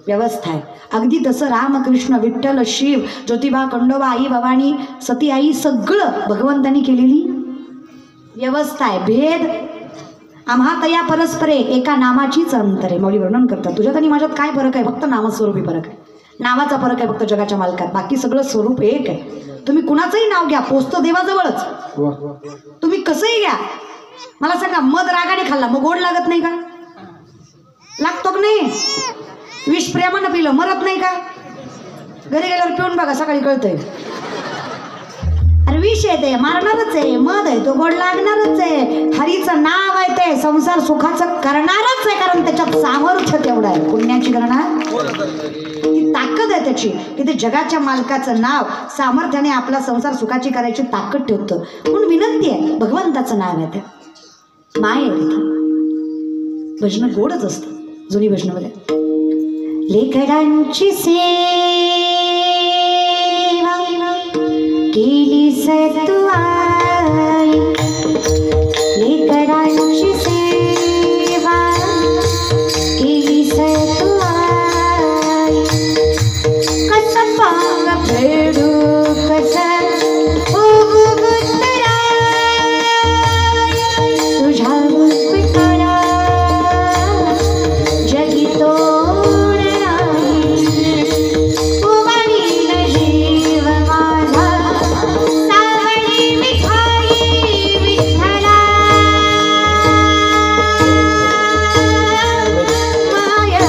व्यवस्था आहे. अगदी तसं राम, कृष्ण, विठ्ठल, शिव, ज्योतिबा, खंडोबा, आई भवानी, सती आई, सगळं भगवंतांनी केलेली व्यवस्था आहे. भेद आम्हा तया परस्परे एका नामाचीच अंतरे. माऊली वर्णन करतात तुझ्यात आणि माझ्यात काय फरक आहे? फक्त नामस्वरूपी फरक आहे. नावाचा फरक आहे फक्त जगाच्या मालकात, बाकी सगळं स्वरूप एक आहे. तुम्ही कुणाचंही नाव घ्या, पोचतं देवाजवळच. तुम्ही कसंही घ्या. मला सांगा, मध रागाने खाल्ला मग गोड लागत नाही का? लागतो की नाही? विष प्रेमानं पिलं मरत नाही का? घरी गेल्यावर पिऊन बघा, सकाळी कळतंय. अरे विष आहे ते मारणारच आहे, मध आहे तो गोड लागणारच आहे. हरीचं नाव आहे ते संसार सुखाचं करणारच आहे, कारण त्याच्यात सामर्थ्य तेवढं आहे. पुण्याची करणार ती ताकद आहे त्याची, की ते जगाच्या मालकाचं नाव सामर्थ्याने आपला संसार सुखाची करायची ताकद ठेवतं. म्हणून विनंती आहे, भगवंताचं नाव आहे ते माय आहे. तिथं भजन गोडच असतं. जुनी भजनामध्ये लेकरांची सेवा केली सतुआई, लेकरांची सेवा केली सतुआई. कसं पांग फेडू कसं उगुतरा तुझ्या मुस्कुरा जगी तोड नाही. उभारील जीव माझा सावळी मिठाई विठ्ठला. माया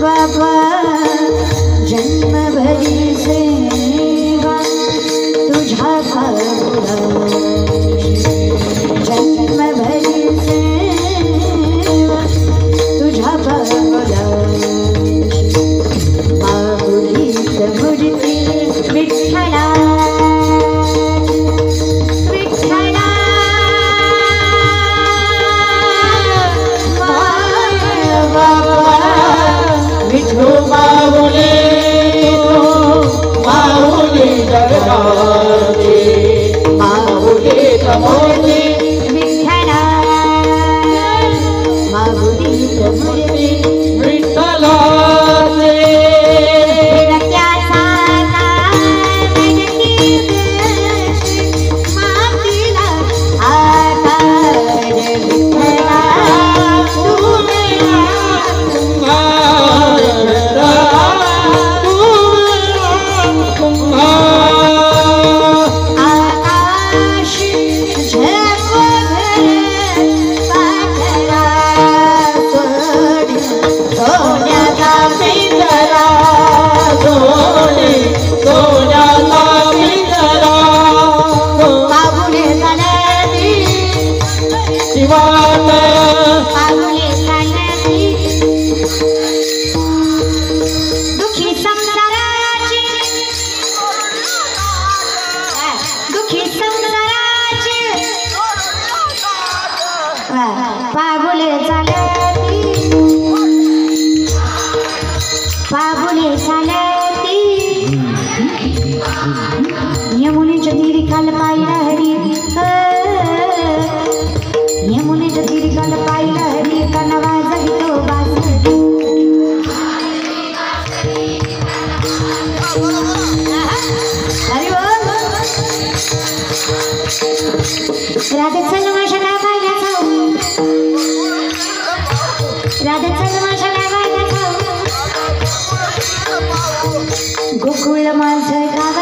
बाबा जन्मभरी सेवा तुझ्या पावला, जन्मभरी सेवा तुझ्या पावला. माऊलीच मूर्ती विठ्ठला विठ्ठला. माया बाबा विठू माऊली माऊली दरबारी माऊली कमोली विठ्ठला मूर्ती विठ्ठलाचे यमुनेच्या तीरी काल पाहिला हरी यमुनेच्या तीरी काल पाहिला हरी काना वाजवितो बासरी हरी बोल राधेचा नमाशा काय पाहिल्याचा राधेचा नमाशा काय पाहिल्याचा गोकुळ माझं गाव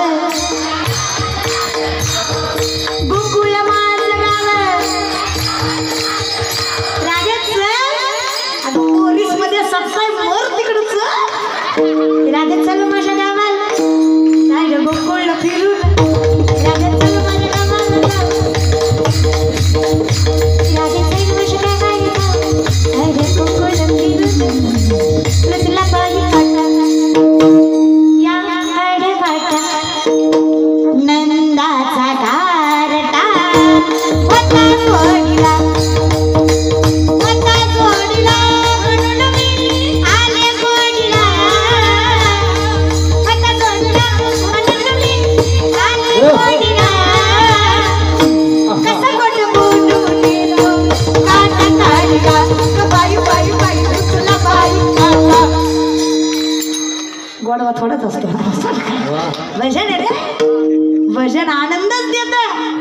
गोकुळ माझं गाव राधेच पोलीस मध्ये सत्साई मोर तिकडच राधेच चल माझ्या गावाला काय गोकुळ फिरून राधेच चल माझ्या गावाला राधेच चल माझ्या गावाला अरे गोकुळ फिरून रचला पाणी काटा नंदाचा गारटा होता जोडीला म्हणून मी आले गोडीला होता जोडीला म्हणून मी आले गोडीला कसं गोड बोलून येतो काटा काढला बाई बाई बाई तुला बाई काटा गोडवा थोडाच असतो भजन आहे रे भजन आनंदच देत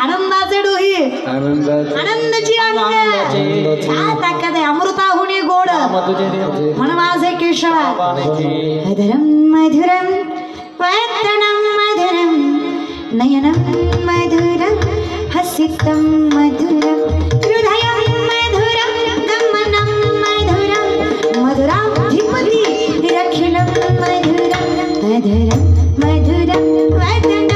आनंदाचे डोही आनंदाची काय ताकद आहे अमृताहुनी गोड म्हण माझे केशवा मधुरम मधुरम वदनम मधुरम नयनम मधुरम हसितम मधुरम हृदयम मधुरम गमनम मधुरम मधुराधिपती रखिलम मधुरम मधुरम मधुरम वदनम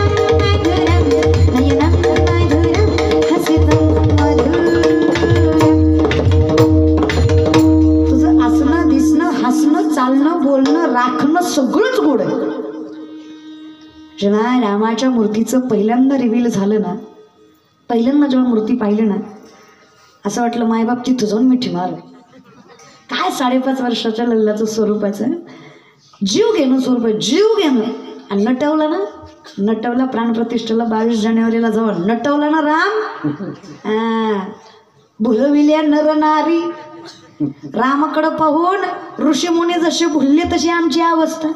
चालणं बोलणं राखणं सगळंच गोड आहे जेव्हा रामाच्या मूर्तीचं पहिल्यांदा रिव्हील झालं ना पहिल्यांदा जेव्हा मूर्ती पाहिली ना असं वाटलं मायबाप तिथं जाऊन मिठी मार काय 5.5 वर्षाच्या लल्लाचं स्वरूपाचं जीव घेणं स्वरूप आहे जीव घेणं आणि नटवलं ना नटवला प्राणप्रतिष्ठेला 22 जानेवारीला जवळ नटवला ना राम भुलविल्या नर नारी रामाकडं पाहून ऋषीमुनी जसे भुलले तशी आमची अवस्था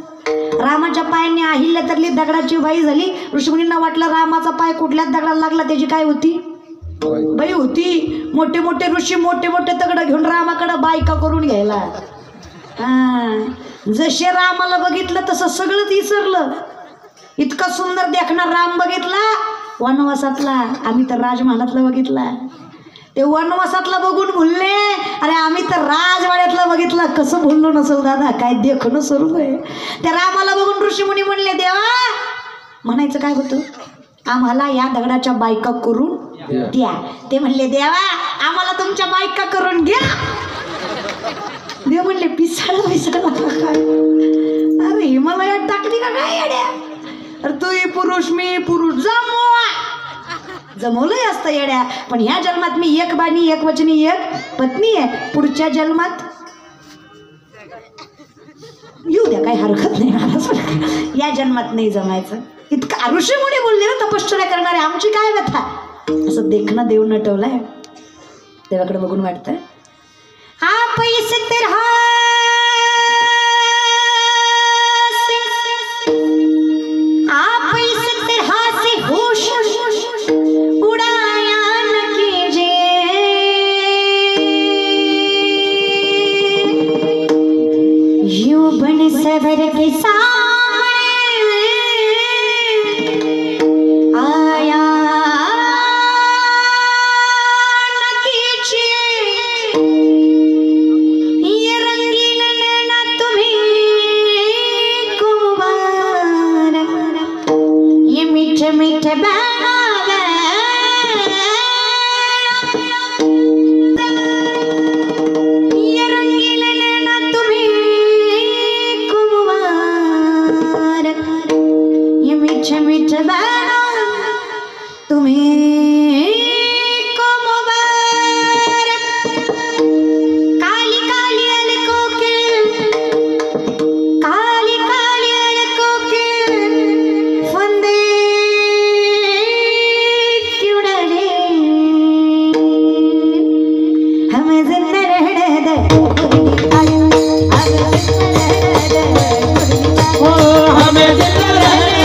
रामाच्या पायाने अहिल्या तरली दगडाची बाई झाली ऋषीमुनींना वाटलं रामाचा पाय कुठल्याच दगडाला लागला त्याची काय होती बाई होती मोठे मोठे ऋषी मोठे मोठे दगड घेऊन रामाकडं बायका करून घ्यायला जसे रामाला बघितलं तसं सगळंच विसरलं इतका सुंदर देखणार राम बघितला वनवासातला आम्ही तर राजमहालातला बघितला ते वनवासातला बघून भुलले अरे आम्ही तर राजवाड्यातला बघितला कसं भुललो नसेल दादा काय देखणं स्वरूप आहे त्या रामाला बघून ऋषीमुनी म्हणले देवा म्हणायचं काय होतं आम्हाला या दगडाच्या बायका करून द्या ते म्हणले देवा आम्हाला तुमच्या बायका करून घ्या देव म्हणले पिसाळ पिसाळ अरे हिमालयात टाकली का काय येड्या अरे तू पुरुष मी पुरुष जमवलंय असतं येड्या पण ह्या जन्मात मी एक बाणी एक वचनी एक पत्नी आहे पुढच्या जन्मात येऊ द्या काही हरकत नाही या जन्मात नाही जमायचं इतका ऋषीमुनी बोलले ना तपश्चर्या करणारे आमची काय व्यथा असं देखणं देव नटवलंय देवाकडे बघून वाटतंय आप इस तरह आप इस तरह से होश उड़ाया न कीजिए, यूं बन सबर के सामने आया न कीजिए, ये रंगीन नैना तुम्हें को मुबारक, ये मीठे मीठे बहनावे, ये रंगीन नैना तुम्हें को मुबारक, ये मीठे मीठे बहना तुम्हें को मुबारक। काली काली अलकों के, काली काली अलकों के फंदे क्यों डाले, हमें जिंदा रहने दे, ओ हमें जिंदा रहने दे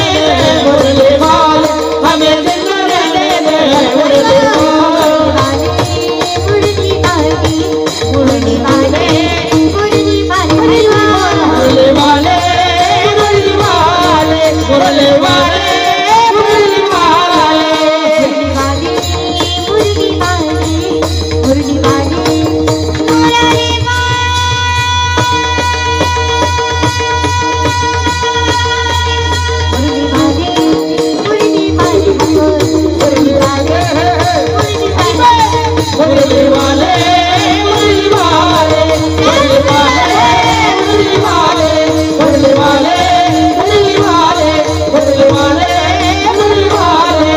मुरली वाले, हमें जिंदा रहने दे मुरली वाले, मुरली वाले, मुरली वाले, मुरली वाले, मुरली वाले, मुरली वाले, मुरली वाले, मुरली वाले, मुरली वाले, मुरली वाले, मुरली मुरली वाले, मुरली वाले, मुरली वाले, मुरली वाले, मुरली वाले, मुरली वाले, मुरली वाले,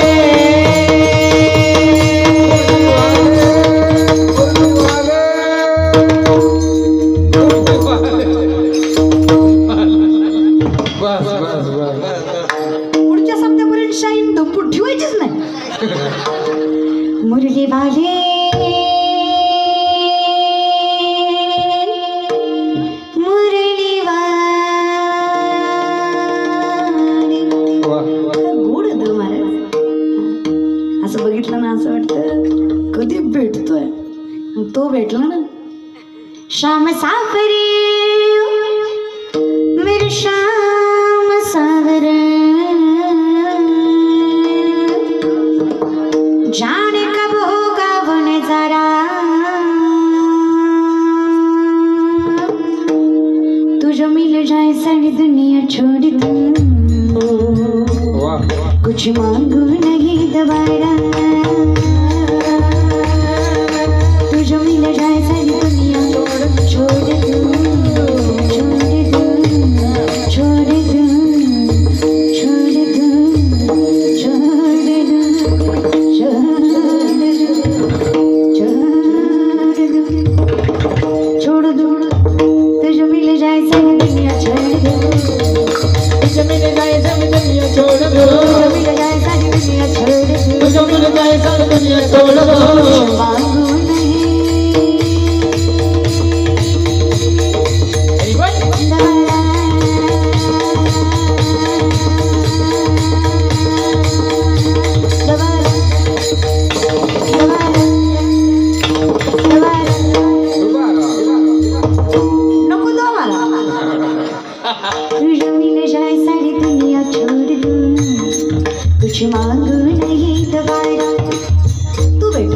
बस बस बस पुढच्या शब्दापर्यंत शाईन धमपूट ठेवायचीच नाही. मुरली वाले, मुरली वाले, गोड होतं महाराज. असं बघितलं ना असं वाटतं कधी भेटतोय. तो भेटला ना. शाम सावरे मेरे शाम सावरे, जाने कब होगा वो नजारा, तुझे मिल जाए सारी दुनिया छोड़ दूं, कुछ मांगू नहीं दोबारा, तुझे मिल जाए सारी दुनिया छोड़ दूं, छोड़ दूं, छोड़ दूं, छोड़ दूं, छोड़ दूं, तुझे मिल जाए सारी दुनिया छोड़ दूं, तुझे मिल जाए सब दुनिया छोड़ दो, तुझे मिल जाए सारी दुनिया छोड़ दूं, तुझे मिल जाए सब दुनिया छोड़ दो, मांगू नहीं दोबारा, दोबारा, दोबारा, दोबारा, नको दोबारा. तुझे मिल जाए सारी दुनिया छोड़ दूं, कुछ मांगू नहीं दोबारा. तू भेट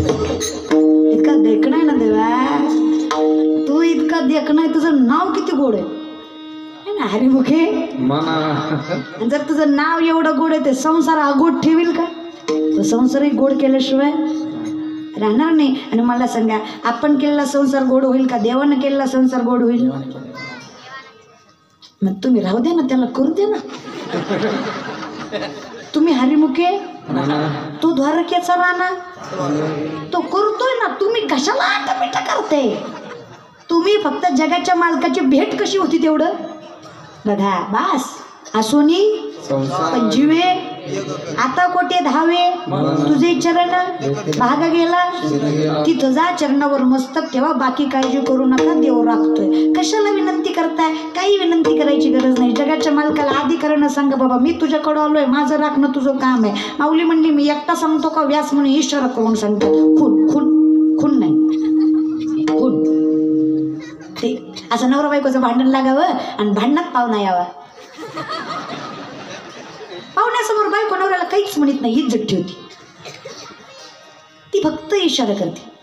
इतका देखणं आहे ना देवा, तू इतका देखणं आहे. तुझं नाव किती गोड आहे ना हरिमुखे. आणि जर तुझं नाव एवढं गोड आहे ते संसार अगोड ठेवील का? तो संसारही गोड केल्याशिवाय राहणार नाही. आणि मला सांगा, आपण केलेला संसार गोड होईल का देवानं केलेला संसार गोड होईल? मग तुम्ही राहू द्या ना, त्याला करू द्या ना. तुम्ही हरिमुखे, तो द्वारकेचा राणा, तो करतोय ना. तुम्ही कशाला आटापिटा करते? तुम्ही फक्त जगाच्या मालकाची भेट कशी होती तेवढं बघा. बास असोनी पण जीवे आता कोठे धावे तुझे चरण भाग गेला तिथं जा, चरणावर मस्तक ठेवा, बाकी काळजी करू नका, देव राखतोय. कशाला विनंती करताय? काही विनंती करायची गरज नाही. जगाच्या मालकाला आधी करणं सांग, बाबा मी तुझ्याकडं आलोय, माझं राखणं तुझं काम आहे. माऊली म्हणली मी एकटा सांगतो का, व्यास म्हणून इशारा करून सांगतात. खून खून खून नाही, खून. ते असं नवरा बायकोचं भांडण लागावं आणि भांडणात पाहुणा यावा. पाहुण्यासमोर बायको नवऱ्याला काहीच म्हणत नाही, इज्जत ठेवती. ती फक्त इशारा करते.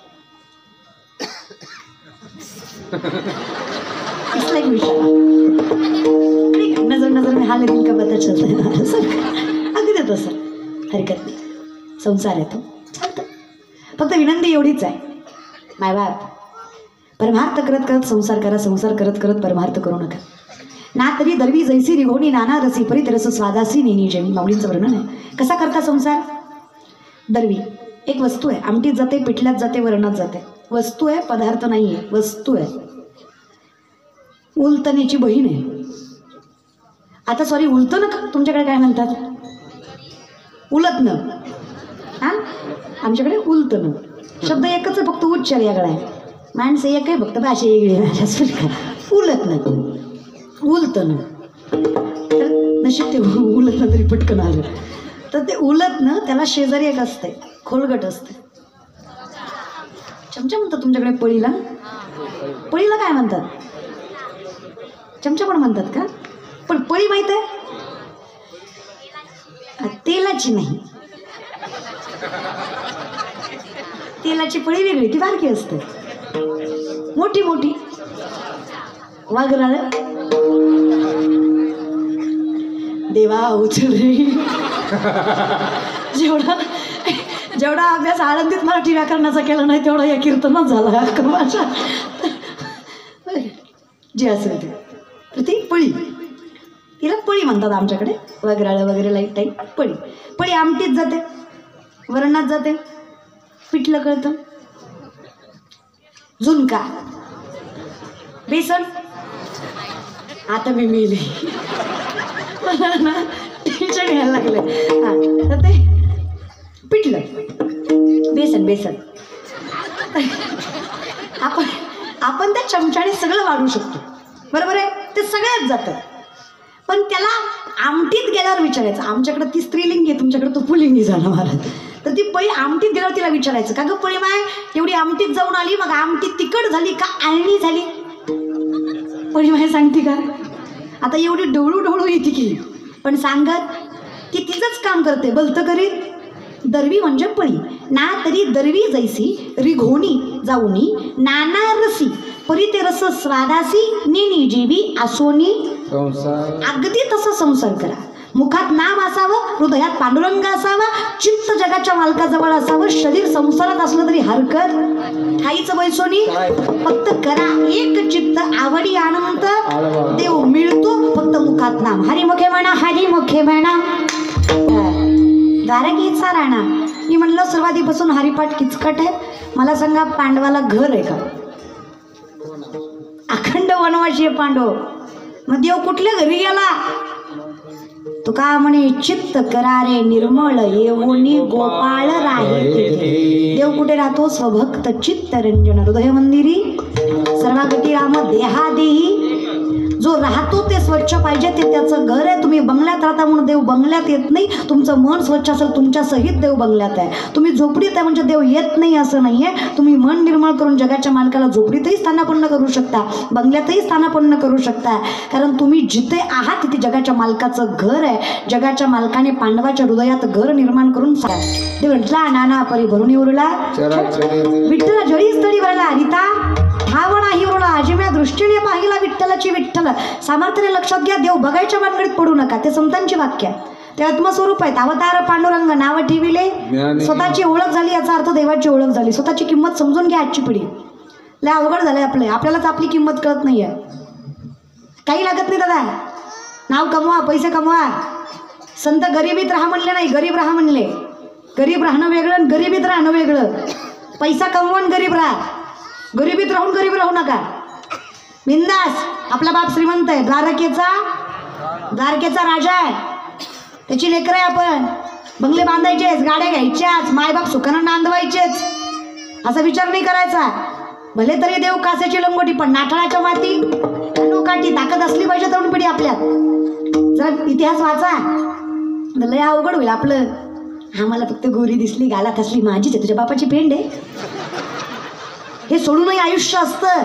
नजर नजर में हाल दिन का पता चलता है. अगदी देतो सर, हरकत नाही, संसार आहे तो, चालतं. फक्त विनंती एवढीच आहे, मायबाप परमार्थ करत करत संसार करा, संसार करत करत परमार्थ करू नका. ना तरी दरवी जैसी रिघोणी नाना रसी परी रस स्वादासी नेनी जेवी. माऊलींचं वर्णन आहे. कसा करता संसार? दरवी एक वस्तू आहे, आमटीत जाते, पिठल्यात जाते, वरणात जाते. वस्तू आहे, पदार्थ नाही आहे, वस्तू आहे. उलतनेची बहीण आहे. आता सॉरी, उलतन तुमच्याकडे काय म्हणतात? उलतनं. हां, आमच्याकडे उलतन शब्द एकच आहे, फक्त उच्चार याकडे आहे. माणसं एक आहे, फक्त भाषा वेगळी. उलतनं उलतन, तर नशीब ते उलतनं तरी पटकन आलं. तर ते उलतनं त्याला शेजारी एक असते, खोलगट असते. चमचा म्हणतात तुमच्याकडे पळीला. पळीला काय म्हणतात? चमचा पण म्हणतात का? पण पळी माहित आहे? तेलाची नाही, तेलाची पळी वेगळी, ती बारकी असते. मोठी मोठी वाघराळ. देवा उचल रे. जेवढा जेवढा अभ्यास आळंदीत मराठी व्याकरणाचा केला नाही तेवढा या कीर्तनात झाला माझा. जे असेल ते, तर ती पळी, तिला पळी म्हणतात आमच्याकडे. वगैरे वगैरे लाईट टाईप पळी. पळी आमटीत जाते, वरणात जाते, पिठलं कळतं, झुणका, बेसन. आता मी मेले, टेन्शन घ्यायला लागले. हां, तर ते पिठलं, बेसन बेसन. आपण त्या चमच्याने सगळं वाढू शकतो, बरोबर आहे? ते सगळ्यात जातं. पण त्याला आमटीत गेल्यावर विचारायचं. आमच्याकडे ती स्त्रीलिंगी आहे, तुमच्याकडे तो पुलिंगी झाला महाराज. तर ती पळी आमटीत गेल्यावर तिला विचारायचं, का गं पळी माय एवढी आमटीत जाऊन आली, मग आमटीत तिखट झाली का आळणी झाली? पळी माय सांगते का? आता एवढी ढवळू ढवळू येते की, पण सांगत ती तिचंच काम करते, भलतं करीत. दरवी म्हणजे पळी. ना तरी दरवी जैसी रिघोणी जाऊनी नाना रसी परी ते रस स्वादासी नेनी जीवी आसोनी. अगदी तसं संसार करा. मुखात नाम असावं, हृदयात पांडुरंग असावा, चित्त जगाच्या मालकाजवळ असावं. शरीर संसारात असलं तरी हरकत खायचं बैसोनी. फक्त करा एक चित्त, आवडी आनंद, देव मिळतो. फक्त मुखात नाम. हरिमुखे म्हणा, हरिमुखे म्हणा. द्वारकेचा राणा. मी म्हणलं सुरुवातीपासून हरिपाठ किचकट आहे. मला सांगा, पांडवाला घर आहे का? अखंड वनवासी आहे पांडव. मग देव कुठल्या घरी गेला? तुका म्हणे चित्त करारे निर्मळ येऊनी गोपाळ राहे. देव कुठे राहतो? स्वभक्त चित्त रंजन हृदय मंदिरी सर्वागती राम देहादेही. जो राहतो ते स्वच्छ पाहिजे, ते त्याचं घर आहे. तुम्ही बंगल्यात राहता म्हणून देव बंगल्यात येत नाही. तुमचं मन स्वच्छ असेल, तुमच्या सहित देव बंगल्यात आहे. तुम्ही झोपडीत आहे म्हणजे देव येत नाही असं नाही आहे. तुम्ही मन निर्मळ करून जगाच्या मालकाला झोपडीतही स्थानापन्न करू शकता, बंगल्यातही स्थानापन्न करू शकता. कारण तुम्ही जिथे आहात तिथे जगाच्या मालकाचं घर आहे. जगाच्या मालकाने पांडवाच्या हृदयात घर निर्माण करून देव म्हटला नाना परी भरून उरला विठ्ठला जळी स्थळी भरला हरिता ठाव नाही उरला अजिम्या दृष्टीने पाहिला विठ्ठलाची विठ्ठल. सामर्थ्याने लक्षात घ्या, देव बघायच्या भानगडीत पडू नका. ते संतांची वाक्य आहे. ते आत्मस्वरूप आहेत. अवतार पांडुरंग नाव ठेविले. स्वतःची ओळख झाली याचा अर्थ देवाची ओळख झाली. स्वतःची किंमत समजून घ्या. आजची पिढी लय अवघड झालंय आपल्यालाच आपली किंमत कळत नाहीये. काही लागत नाही दादा. नाव कमवा, पैसे कमवा. संत गरिबीत राहा म्हणले नाही, गरीब राहा म्हणले. गरीब राहणं वेगळं आणि गरिबीत राहणं वेगळं. पैसा कमवा आणि गरीब राहा. गरिबीत राहून गरीब राहू नका. बिंदास. आपला बाप श्रीमंत आहे, द्वारकेचा राजा आहे. त्याची लेकरं आहे आपण. बंगले बांधायचेच, गाड्या घ्यायच्याच, मायबाप सुखानं नांदवायचेच, असा विचार नाही करायचा. भले तरी देव कासेची लंगोटी, पण नाठाळाच्या माती काठी ताकद असली पाहिजे तरुण पिढी आपल्यात. जर इतिहास वाचा तर लय अवघड होईल आपलं. आम्हाला फक्त गोरी दिसली, गालात असली, माझीच आहे, तुझ्या बापाची पेंड आहे, हे सोडूनही आयुष्य असतं.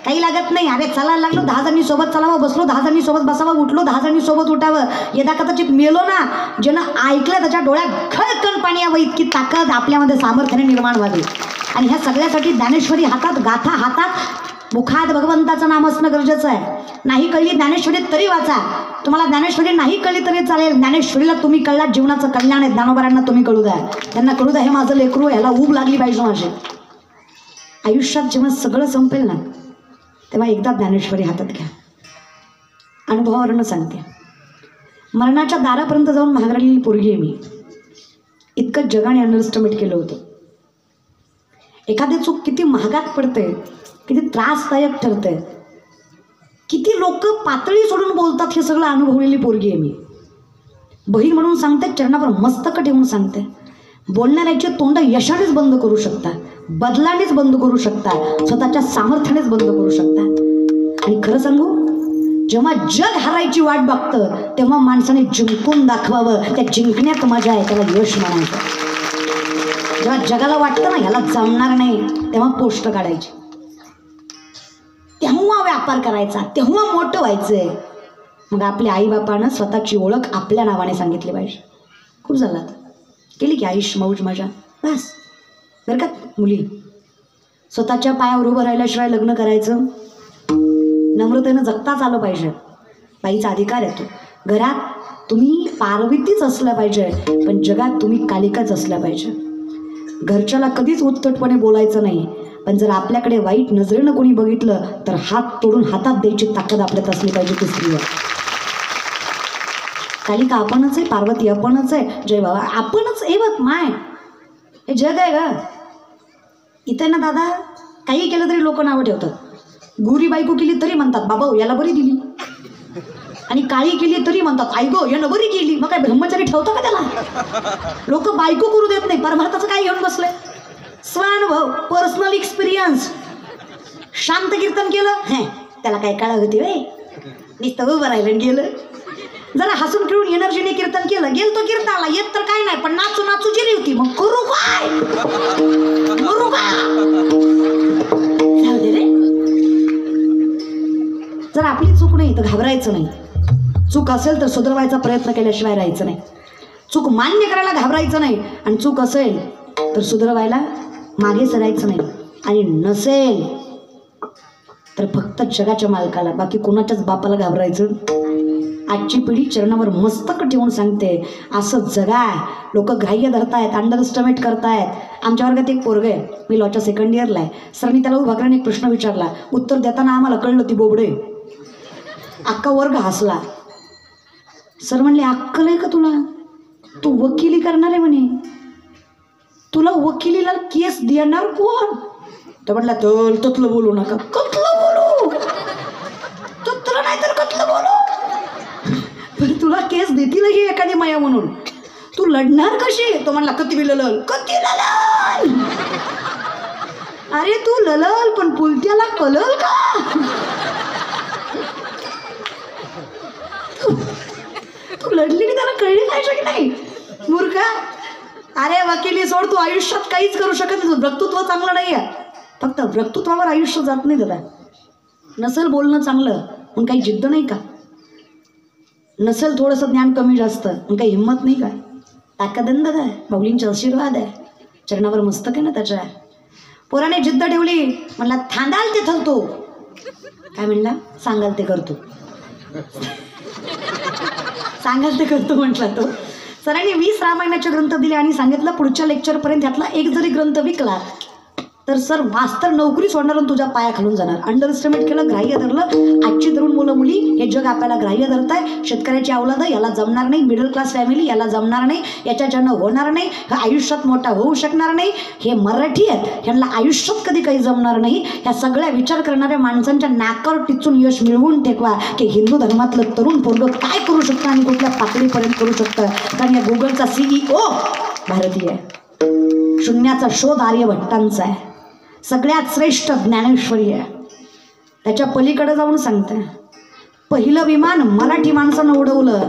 काही लागत नाही. अरे चालायला लागलो 10 जणी सोबत चालावं, बसलो 10 जणी सोबत बसावं, उठलो 10 जणी सोबत उठावं. यदा कदाचित मेलो ना, ज्यानं ऐकलं त्याच्या डोळ्यात खळखळ पाणी यावं, इतकी ताकद आपल्यामध्ये सामर्थ्याने निर्माण व्हावी. आणि ह्या सगळ्यासाठी ज्ञानेश्वरी हातात, गाथा हातात, मुखात भगवंताचं नाम असणं गरजेचं आहे. नाही कळली ज्ञानेश्वरी तरी वाचा. तुम्हाला ज्ञानेश्वरी नाही कळली तरी चालेल, ज्ञानेश्वरीला तुम्ही कळला, जीवनाचं कल्याण आहे. ज्ञानोबारांना तुम्ही कळू द्या, त्यांना कळू द्या हे माझं लेकरू, ह्याला ऊब लागली पाहिजे माझी. आयुष्यात जेव्हा सगळं संपेल ना, तेव्हा एकदा ज्ञानेश्वरी हातात घ्या. अनुभवावरनं सांगते, मरणाच्या दारापर्यंत जाऊन महागरालेली पोरगी आहे मी. इतकं जगाने अंडरस्टिमेट केलं होतं. एखादी चूक किती महागात पडते, किती त्रासदायक ठरते, किती लोक पातळी सोडून बोलतात, हे सगळं अनुभवलेली पोरगी आहे मी. बहीण म्हणून सांगते, चरणावर मस्तक ठेवून सांगते, बोलणाऱ्याची तोंड यशानेच बंद करू शकता, बदलानेच बंद करू शकता, स्वतःच्या सामर्थ्यानेच बंद करू शकता. आणि खरं सांगू, जेव्हा जग हारायची वाट बघतं तेव्हा माणसाने जिंकून दाखवावं. त्या जिंकण्यात मजा आहे, त्याला यश म्हणायचं. जेव्हा जगाला वाटतं ना ह्याला जमणार नाही, तेव्हा पोस्ट काढायची, तेव्हा व्यापार करायचा, तेव्हा मोठं व्हायचंय. मग आपल्या आईबापानं स्वतःची ओळख आपल्या नावाने सांगितली पाहिजे. खूप झालं आता, केली की आयुष मौज मजा, बस. बरं का मुली, स्वतःच्या पायावर उभं राहिल्याशिवाय लग्न करायचं, नम्रतेनं जगताच आलं पाहिजे. बाईचा अधिकार येतो. घरात तुम्ही पार्वतीच असल्या पाहिजे, पण जगात तुम्ही कालिकाच असल्या पाहिजे. घरच्याला कधीच उत्तटपणे बोलायचं नाही, पण जर आपल्याकडे वाईट नजरेनं कोणी बघितलं तर हात तोडून हातात द्यायची ताकद आपल्यात असली पाहिजे. ती स्त्री आहे. कालिका आपणच आहे, पार्वती आपणच आहे, जय बाबा आपणच. हे बघ माय, हे जग आहे का? इथे ना दादा, काही केलं तरी लोक नावं ठेवतात. गोरी बायको केली तरी म्हणतात बाबा याला बरी दिली, आणि काळी केली तरी म्हणतात आई गो यानं बरी केली. मग काय ब्रह्मचारी ठेवतो का त्याला? लोक बायको करू देत नाही. परमार्थाचं काय घेऊन बसले? स्वानुभव, पर्सनल एक्सपिरियन्स. शांत कीर्तन केलं, हे त्याला काय काळा होती वे, नुसतं उभं राहिलं गेलं. जरा हसून खेळून एनर्जीने कीर्तन केलं, गेल तो कीर्तनाला, येत तर काय नाही, पण नाचू नाचू गेली होती. मग करू काय, करू का? जाऊ दे रे. जर आपली चूक नाही तर घाबरायचं नाही. चूक असेल तर सुधारवायचा प्रयत्न केल्याशिवाय राहायचं नाही. चूक मान्य करायला घाबरायचं नाही, आणि चूक असेल तर सुधारवायला मागे सरायचं नाही. आणि नसेल तर फक्त जगाच्या मालकाला, बाकी कोणाच्याच बापाला घाबरायचं. आजची पिढी चरणावर मस्तक ठेवून सांगते, असं जगा. लोक ग्राह्य धरतायत, अंडरस्टिमेट करतायत. आमच्या वर्गात एक पोरग आहे, मी लॉच्या सेकंड इयरला आहे. सरांनी त्याला उभा करून एक प्रश्न विचारला, उत्तर देताना आम्हाला कळलं ती बोबडे. अख्खा वर्ग हसला. सर म्हणले अक्कल आहे का तुला? तू वकिली करणार आहे म्हणे, तुला वकिलीला केस देणार कोण? तर म्हटलं ततलं बोलू नका. कतलं बोलू? ततलं नाही तर कतलं बोलू? पण तुला केस देतील ही एखादी माया म्हणून, तू लढणार कशी? तो म्हणला कती बी ललल. कती ललल? अरे तू ललल, पण पुलत्याला कलल का? तू लढली की त्याला कळली पाहिजे की नाही मूर्खा? अरे वकिली सोड, तू आयुष्यात काहीच करू शकत नाही. वक्तृत्व चांगलं नाही आहे, फक्त वक्तृत्वावर आयुष्य जात नाही दादा. नसेल बोलणं चांगलं पण काही जिद्द नाही का? नसेल थोडंसं ज्ञान कमी जास्त पण काही हिंमत नाही का? ताकदंद आहे, माऊलींचा आशीर्वाद आहे, चरणावर मस्तक आहे ना त्याच्या. पोराने जिद्द ठेवली, म्हणला थांबाल ते थलतो. काय म्हणला? सांगाल ते करतो. सांगाल ते करतो म्हटला तो. सरांनी 20 रामायणाचे ग्रंथ दिले आणि सांगितलं पुढच्या लेक्चरपर्यंत ह्यातला एक जरी ग्रंथ विकला तर सर मास्तर नोकरी सोडणार आणि तुझ्या पाया खालून जाणार. अंडर एस्टिमेट केलं, ग्राह्य धरलं. आजची तरुण मुलं मुली हे जग आपल्याला ग्राह्य धरत आहे. शेतकऱ्याची अवलाद याला जमणार नाही, मिडल क्लास फॅमिली याला जमणार नाही, याच्याच्यानं होणार नाही, हा आयुष्यात मोठा होऊ शकणार नाही, हे मराठी आहेत ह्यांना आयुष्यात कधी काही जमणार नाही. ह्या सगळ्या विचार करणाऱ्या माणसांच्या नाकावर टिचून यश मिळवून ठेवा की हिंदू धर्मातलं तरुण पोरगं काय करू शकतं आणि कुठल्या पातळीपर्यंत करू शकतं. कारण या गुगलचा CEO भारतीय आहे. शून्याचा शोध आर्यभट्टांचा आहे. सगळ्यात श्रेष्ठ ज्ञानेश्वरी आहे. त्याच्या पलीकडे जाऊन सांगते, पहिलं विमान मराठी माणसानं उडवलं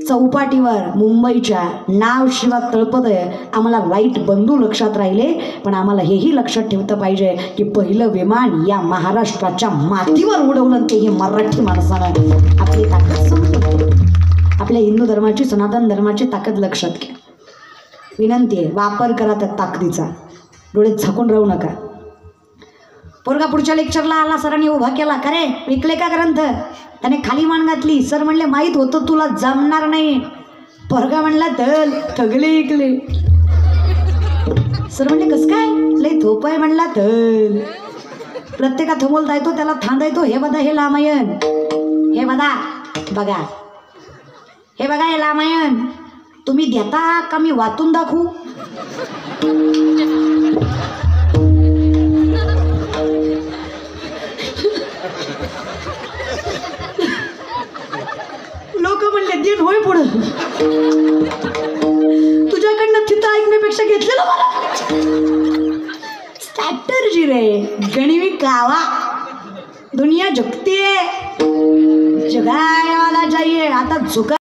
चौपाटीवर मुंबईच्या, नाव शिवा तळपदय. आम्हाला वाईट बंधू लक्षात राहिले, पण आम्हाला हेही लक्षात ठेवतं पाहिजे की पहिलं विमान या महाराष्ट्राच्या मातीवर उडवलं तेही मराठी माणसानं. आपली ताकद समजून, आपल्या हिंदू धर्माची, सनातन धर्माची ताकद लक्षात घ्या. विनंती आहे, वापर करा त्या ताकदीचा, डोळे झाकून राहू नका. पोरगा पुढच्या लेक्चरला आला, सरांनी उभा केला, का रे विकले का ग्रंथ? त्याने खाली मान घातली. सर म्हणले माहीत होतं तुला जमणार नाही. पोरगा म्हणला तर ठगले विकले. सर म्हणले कसं काय? लय थोपाय म्हणला तर. प्रत्येका थोमोलता येतो, त्याला थांबता येतो. हे बघा हे रामायण, हे बघा बघा, हे बघा हे रामायण. तुम्ही देता का मी वाचून दाखवू? लोक म्हणले दिन होय पुढं. तुझ्याकडनं तिथं ऐकण्यापेक्षा घेतलेलं मला स्ट्रॅटर्जी रे. गणिवी कावा, दुनिया झुकती है, जगाने वाला चाहिए. आता झुका